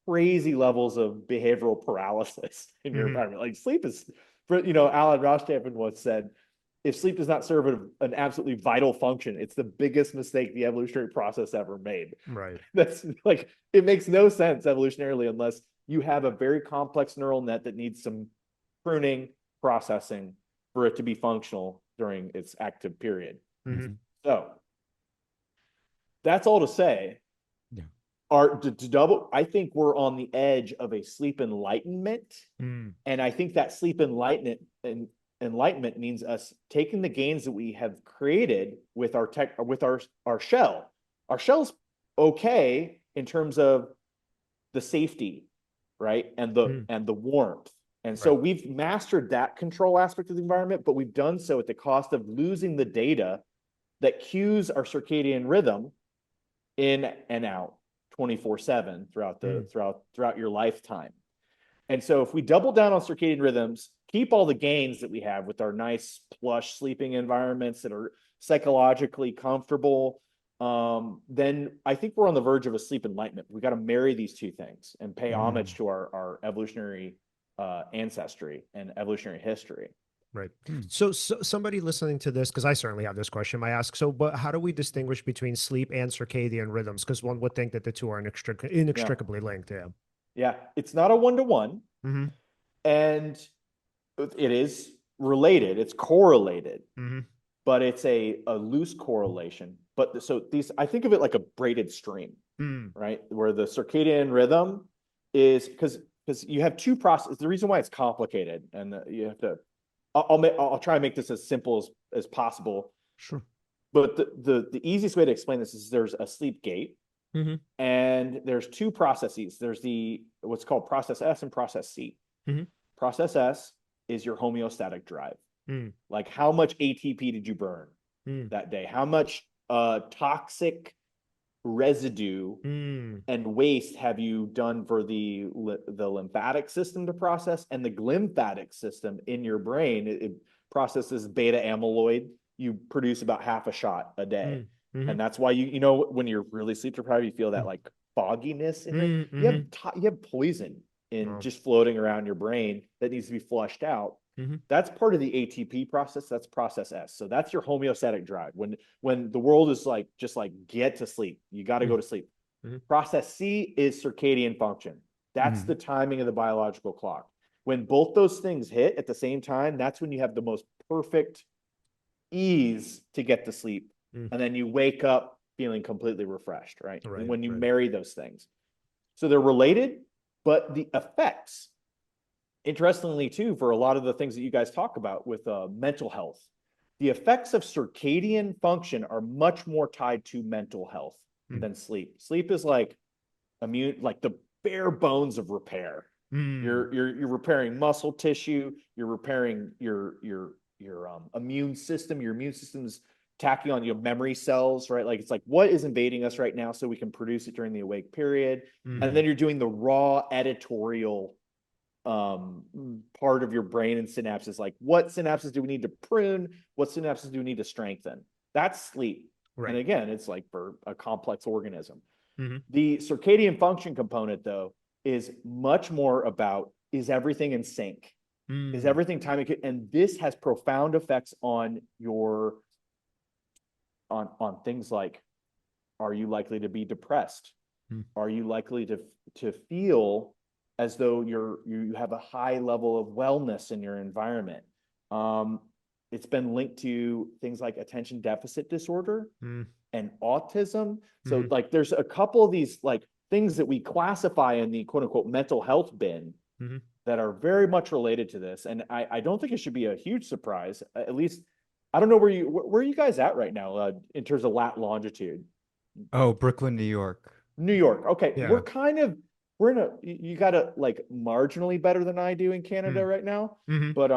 crazy levels of behavioral paralysis in your environment. Like sleep is, Alan Rostapin once said, if sleep does not serve an absolutely vital function, it's the biggest mistake the evolutionary process ever made. Right. That's like, it makes no sense evolutionarily unless you have a very complex neural net that needs some pruning, processing for it to be functional during its active period. So that's all to say. Yeah. to double, I think we're on the edge of a sleep enlightenment. And I think that sleep enlightenment means us taking the gains that we have created with our tech, with our shell. Our shell's okay in terms of the safety, right? And the warmth. And so we've mastered that control aspect of the environment, but we've done so at the cost of losing the data that cues our circadian rhythm in and out 24/7 throughout your lifetime. And so if we double down on circadian rhythms, keep all the gains that we have with our nice plush sleeping environments that are psychologically comfortable, then I think we're on the verge of a sleep enlightenment. We got to marry these two things and pay homage to our evolutionary ancestry and evolutionary history. Right. So somebody listening to this, because I certainly have this question, I ask, so, but how do we distinguish between sleep and circadian rhythms? Because one would think that the two are inextricably linked. Yeah. Yeah. It's not a one-to-one. And it is related. It's correlated, but it's a loose correlation. But so these, I think of it like a braided stream, right? Where the circadian rhythm is, because you have two processes. The reason why it's complicated, and you have to, I'll try and make this as simple as possible. Sure. But the easiest way to explain this is there's a sleep gate, and there's two processes. There's what's called process S and process C. Process S is your homeostatic drive. Like how much ATP did you burn that day? How much toxic residue and waste have you done for the lymphatic system to process? And the glymphatic system in your brain, it processes beta amyloid. You produce about half a shot a day. And that's why you know, when you're really sleep deprived, you feel that like fogginess in it. You have poison in just floating around your brain that needs to be flushed out. That's part of the ATP process. That's process S. So that's your homeostatic drive. When the world is like, just like, get to sleep, you got to go to sleep. Process C is circadian function. That's the timing of the biological clock. When both those things hit at the same time, that's when you have the most perfect ease to get to sleep. And then you wake up feeling completely refreshed, right? When you marry those things. So they're related, but the effects, interestingly too, for a lot of the things that you guys talk about with mental health, the effects of circadian function are much more tied to mental health than sleep. Sleep is like like the bare bones of repair. You're repairing muscle tissue. You're repairing your immune system. Your immune system's tacking on your memory cells, right? Like it's like, what is invading us right now so we can produce it during the awake period. And then you're doing the raw editorial part of your brain and synapses, like what synapses do we need to prune, what synapses do we need to strengthen. That's sleep. And again, it's like for a complex organism. The circadian function component, though, is much more about, is everything in sync? Is everything timing? And this has profound effects on your on things like, are you likely to be depressed? Are you likely to feel as though you have a high level of wellness in your environment? It's been linked to things like attention deficit disorder and autism. So like there's a couple of these like things that we classify in the quote unquote mental health bin that are very much related to this. And I don't think it should be a huge surprise. At least, I don't know where are you guys at right now in terms of longitude? Oh, Brooklyn, New York. New York. Okay. Yeah. We're in you got it like marginally better than I do in Canada right now. But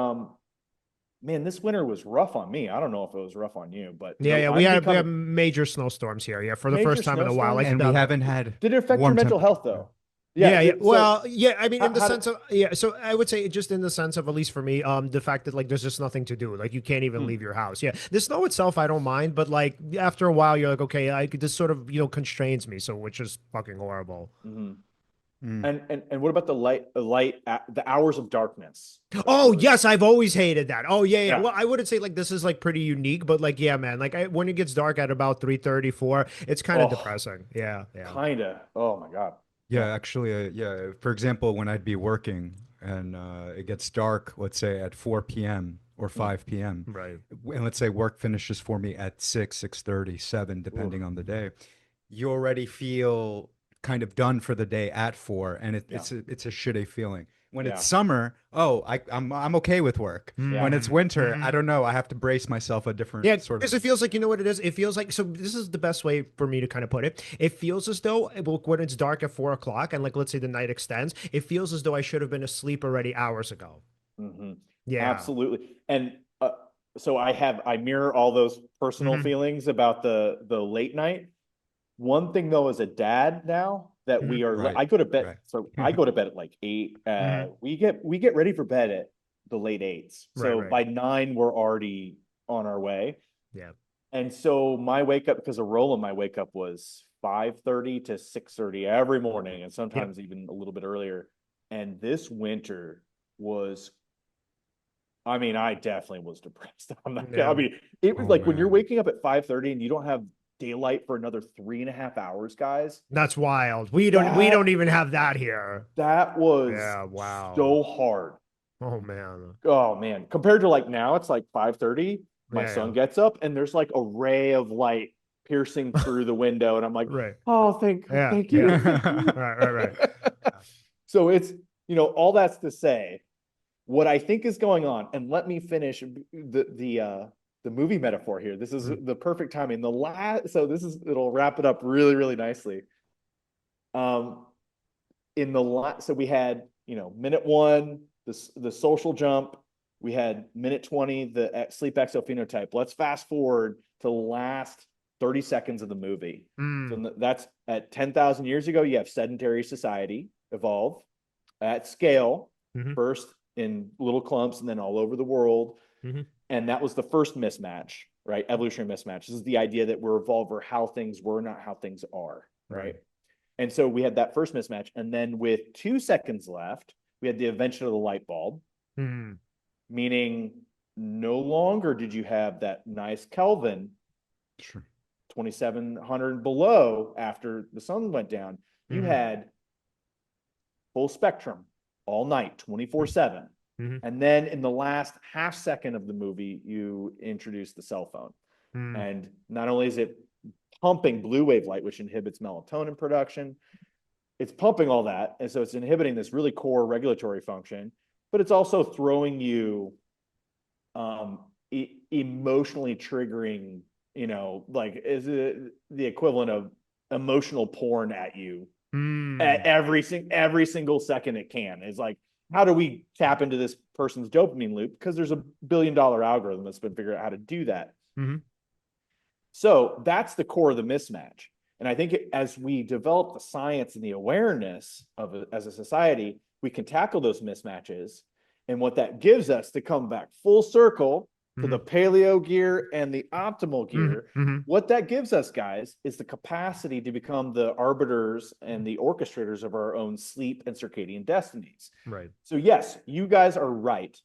man, this winter was rough on me. I don't know if it was rough on you, but we have major snowstorms here. Yeah, for the first time in a while. Like, and we haven't had. Did it affect your mental health though? Yeah. Well, yeah. I mean, in the sense of So I would say just in the sense of, at least for me, the fact that like there's just nothing to do. Like you can't even leave your house. Yeah, the snow itself I don't mind, but like after a while you're like, okay, this sort of constrains me. So which is fucking horrible. And what about the hours of darkness? Oh yes, I've always hated that. Oh yeah. Well, I wouldn't say like this is like pretty unique, but like yeah, man. Like when it gets dark at about 3:30, 4, it's kind of depressing. Yeah. Kinda. Oh my God. Yeah, actually, yeah. For example, when I'd be working and it gets dark, let's say at 4 p.m. or 5 p.m. Right. And let's say work finishes for me at 6:30, 7, depending on the day. You already feel kind of done for the day at 4, and Yeah. it's a shitty feeling. When Yeah. it's summer, I'm okay with work. Mm. When it's winter, Mhm. I don't know. I have to brace myself a different Yeah, sort because of. it feels like, you know what it is? It feels like, so this is the best way for me to kind of put it. It feels as though, well, when it's dark at 4 o'clock and like, let's say the night extends, it feels as though I should have been asleep already hours ago. Mhm. Yeah. Absolutely. And so I mirror all those personal Mhm. feelings about the late night. One thing though, as a dad now that Mhm. we are, Right. I go to bed. Right. So I go to bed at like 8. Mhm. We get ready for bed at the late 8s. Right, So right. by 9, we're already on our way. Yeah. And so my wake up, because of Roland, my wake up was 5:30 to 6:30 every morning, and sometimes even a little bit earlier. And this winter was, I mean, I definitely was depressed. Yeah. I mean, it was Oh, like when you're man. waking up at 5:30 and you don't have daylight for another 3.5 hours, guys. That's wild. We don't That even have that here. that was Yeah, wow. so hard. Oh man. Oh man, compared to like now, it's like 5:30. My Yeah, son yeah. gets up and there's like a ray of light piercing through the window, and I'm like, Right. oh, Yeah, thank yeah. you, thank you. Right. Yeah. So it's, all that's to say, what I think is going on, and let me finish the movie metaphor here. This is Mm. the perfect timing. It'll wrap it up really, really nicely. In the last, so we had, minute 1, the social jump. We had minute 20, the sleep exophenotype. Let's fast forward to the last 30 seconds of the movie. Mm. So that's at 10,000 years ago. You have sedentary society evolve at scale, Mhm. first in little clumps and then all over the world. Mhm. And that was the first mismatch, right? Evolutionary mismatch. This is the idea that we're evolved for how things were, not how things are, right? Right. And so we had that first mismatch. And then with 2 seconds left, we had the invention of the light bulb, Mm. meaning no longer did you have that nice Kelvin, Sure. 2,700 below after the sun went down. You Mhm. had full spectrum all night, 24/7. Mhm. And then in the last half second of the movie, you introduce the cell phone. Mm. And not only is it pumping blue wave light, which inhibits melatonin production, it's pumping all that. And so it's inhibiting this really core regulatory function, but it's also throwing you emotionally triggering, like is it the equivalent of emotional porn at you at Mm. every single second it can. It's like, how do we tap into this person's dopamine loop? Because there's a billion-dollar algorithm that's been figured out how to do that. Mhm. So that's the core of the mismatch. And I think as we develop the science and the awareness of it as a society, we can tackle those mismatches. And what that gives us, to come back full circle to the Mhm. paleo gear and the optimal Mhm. gear, Mhm. what that gives us, guys, is the capacity to become the arbiters and the orchestrators of our own sleep and circadian destinies. Right. So yes, you guys are right.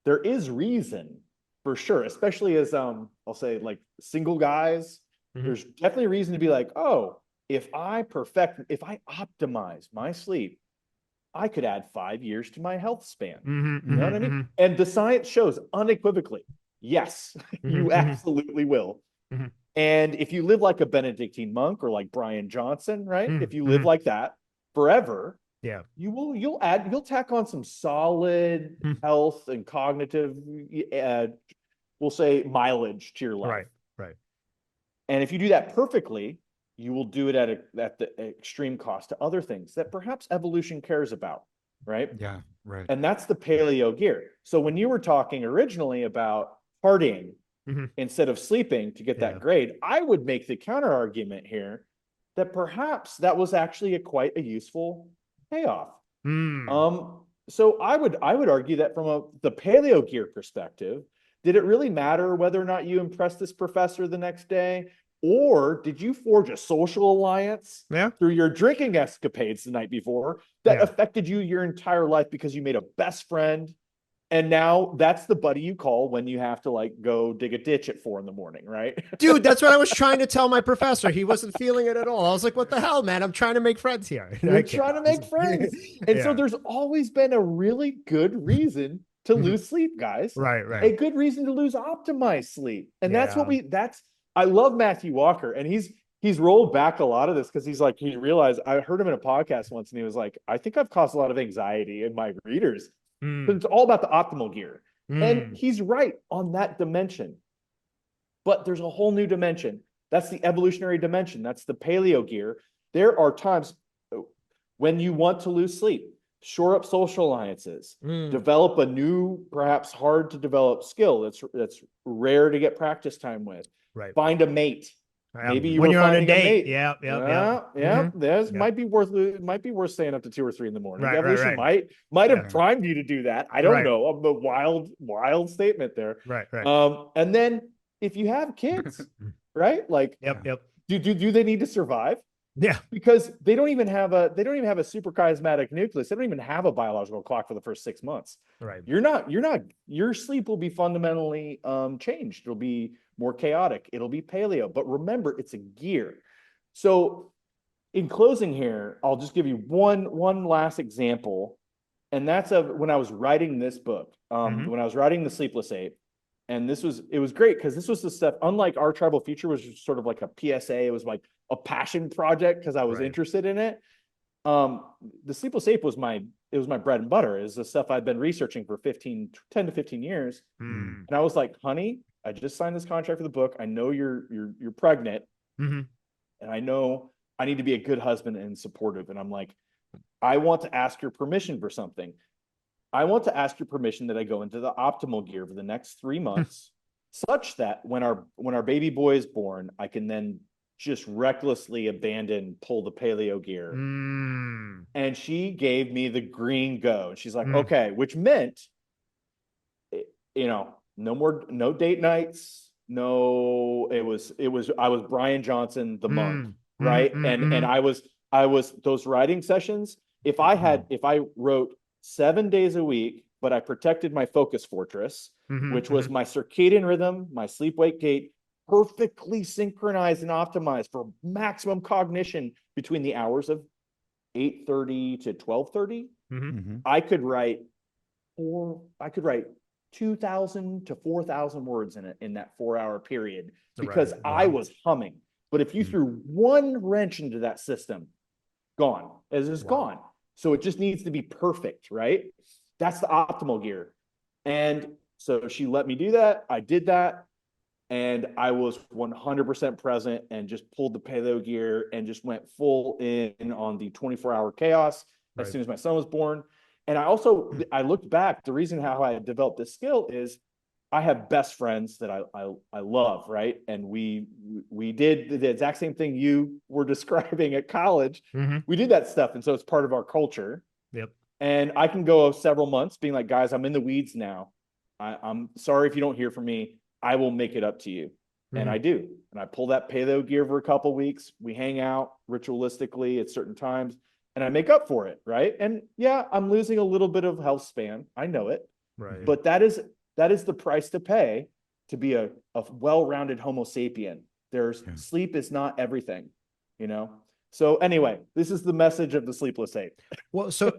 There is reason for sure, especially as I'll say, like, single guys. Mhm. There's definitely reason to be like, oh, if I optimize my sleep, I could add 5 years to my health span. Mhm. You know what I Mhm. mean? Mhm. And the science shows unequivocally, yes, you Mhm. Mhm. absolutely will. Mhm. And if you live like a Benedictine monk or like Brian Johnson, right? Mhm. If you live Mhm. like that forever, Yeah. you'll tack on some solid Mhm. health and cognitive, we'll say, mileage to your life. Right. Right. And if you do that perfectly, you will do it at the extreme cost to other things that perhaps evolution cares about, right? Yeah. Right. And that's the paleo gear. So when you were talking originally about partying Mhm. instead of sleeping to get Yeah. that grade, I would make the counter argument here that perhaps that was actually quite a useful payoff. Mm. So I would argue that from the paleo gear perspective, did it really matter whether or not you impressed this professor the next day? Or did you forge a social alliance Yeah. through your drinking escapades the night before that Yeah. affected you your entire life because you made a best friend? And now that's the buddy you call when you have to like go dig a ditch at 4 in the morning, right? Dude, that's what I was trying to tell my professor. He wasn't feeling it at all. I was like, what the hell, man? I'm trying to make friends here. You're I kid, trying to make friends. And so Yeah. there's always been a really good reason to Mhm. lose sleep, guys. Right, right. A good reason to lose optimized sleep. And Yeah. I love Matthew Walker, and he's rolled back a lot of this because he's like, he realized, I heard him in a podcast once and he was like, I think I've caused a lot of anxiety in my readers because it's all about the optimal gear. And he's right on that dimension. But there's a whole new dimension. That's the evolutionary dimension. That's the paleo gear. There are times when you want to lose sleep, shore up social alliances, develop a new, perhaps hard to develop skill that's rare to get practice time with. Right. Find a mate. Maybe you when were you're on a finding a date. mate. Yeah. There's might be worth staying up to 2 or 3 in the morning. Right, Evolution might have primed you to do that. I don't know. I'm a wild statement there. Right. And then if you have kids, right? Like, Yep. Do they need to survive? Yeah. Because they don't even have a superchiasmatic nucleus. They don't even have a biological clock for the first 6 months. Right. Your sleep will be fundamentally changed. It'll be more chaotic. It'll be paleo. But remember, it's a gear. So in closing here, I'll just give you one last example. And that's of when I was writing this book, when I was writing The Sleepless Ape. And it was great because this was the stuff, unlike Our Tribal Future, was sort of like a PSA. It was like a passion project because I was interested in it. The Sleepless Ape was my bread and butter. Is the stuff I'd been researching for 10 to 15 years. And I was like, honey, I just signed this contract for the book. I know you're pregnant. And I know I need to be a good husband and supportive. And I'm like, I want to ask your permission for something. I want to ask your permission that I go into the optimal gear for the next 3 months, such that when our baby boy is born, I can then just recklessly pull the paleo gear. And she gave me the green go. And she's like, okay, which meant, no date nights. No, I was Brian Johnson, the monk, right? And I was those writing sessions. If I wrote 7 days a week, but I protected my focus fortress, which was my circadian rhythm, my sleep-wake gate, perfectly synchronized and optimized for maximum cognition between the hours of 8:30 to 12:30. I could write 2,000 to 4,000 words in that 4-hour period because I was humming. But if you threw one wrench into that system, gone. It's gone. So it just needs to be perfect, right? That's the optimal gear. And so she let me do that. I did that. And I was 100% present and just pulled the paleo gear and just went full in on the 24-hour chaos as soon as my son was born. And I looked back, the reason how I developed this skill is I have best friends that I love, right? And we did the exact same thing you were describing at college. We did that stuff. And so it's part of our culture. Yep. And I can go several months being like, guys, I'm in the weeds now. I'm sorry if you don't hear from me. I will make it up to you. And I do. And I pull that paleo gear for a couple weeks. We hang out ritualistically at certain times and I make up for it. Right. And yeah, I'm losing a little bit of health span. I know it. Right. But that is the price to pay to be a well-rounded Homo sapien. Sleep is not everything, So anyway, this is the message of the Sleepless Ape. Well, so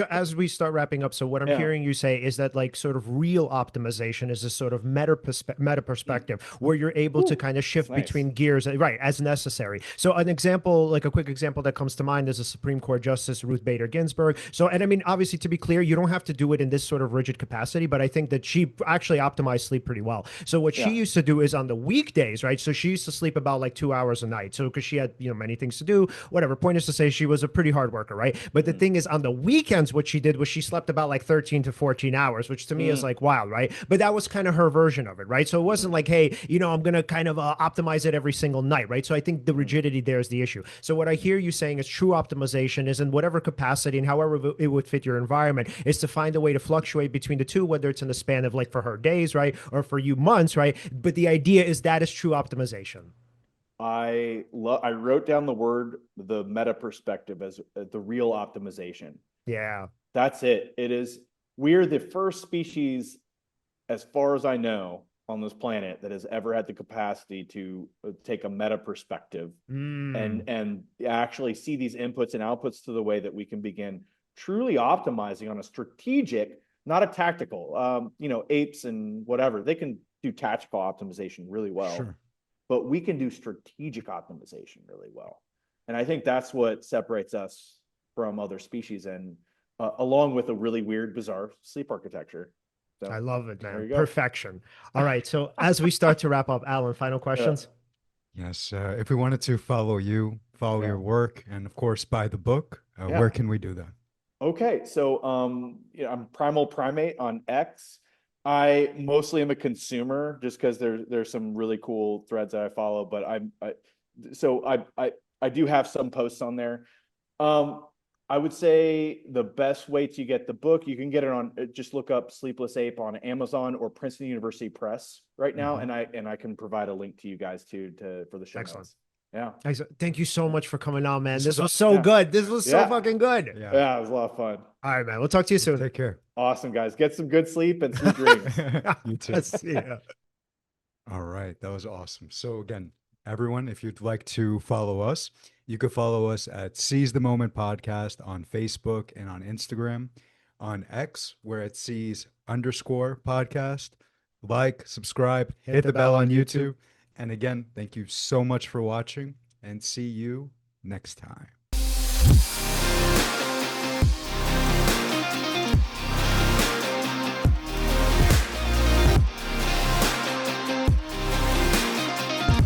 as we start wrapping up, so what I'm hearing you say is that like sort of real optimization is a sort of meta perspective where you're able to kind of shift between gears, right, as necessary. So an example, like a quick example that comes to mind is a Supreme Court Justice Ruth Bader Ginsburg. So, and I mean, obviously, to be clear, you don't have to do it in this sort of rigid capacity, but I think that she actually optimized sleep pretty well. So what she used to do is on the weekdays, right? So she used to sleep about like 2 hours a night. So because she had, many things to do, whatever. Point is to say she was a pretty hard worker, right? But the thing is, on the weekends, what she did was she slept about like 13 to 14 hours, which to me is like wild, right? But that was kind of her version of it, right? So it wasn't like, hey, I'm going to kind of optimize it every single night, right? So I think the rigidity there is the issue. So what I hear you saying is true optimization is in whatever capacity and however it would fit your environment is to find a way to fluctuate between the two, whether it's in the span of like for her days, right? Or for you months, right? But the idea is that is true optimization. I wrote down the meta perspective as the real optimization. Yeah. That's it. We're the first species, as far as I know, on this planet that has ever had the capacity to take a meta perspective and actually see these inputs and outputs to the way that we can begin truly optimizing on a strategic, not a tactical, apes and whatever, they can do tactical optimization really well. Sure. but we can do strategic optimization really well. And I think that's what separates us from other species, and along with a really weird, bizarre sleep architecture. So, I love it, there man. you go. Perfection. All right. So as we start to wrap up, Alan, final questions? Yes. If we wanted to follow you, follow Yeah. your work, and of course, buy the book, Yeah. where can we do that? Okay, so I'm Primal Primate on X. I mostly am a consumer just because there's some really cool threads that I follow, but I do have some posts on there. I would say the best way to get the book, you can get it on, just look up Sleepless Ape on Amazon or Princeton University Press right now, and I can provide a link to you guys too for the show Excellent. notes. Yeah. Thank you so much for coming on, man. This was was so yeah. good. This was so Yeah. fucking good. Yeah. Yeah, it was a lot of fun. All right, man. We'll talk to you soon. Take care. Awesome, guys. Get some good sleep and sweet dreams. You too. Let's see. All right, that was awesome. So again, everyone, if you'd like to follow us, you could follow us at Seize the Moment Podcast on Facebook and on Instagram. On X, we're at Seize_podcast. Like, subscribe, hit the bell on YouTube. And again, thank you so much for watching, and see you next time.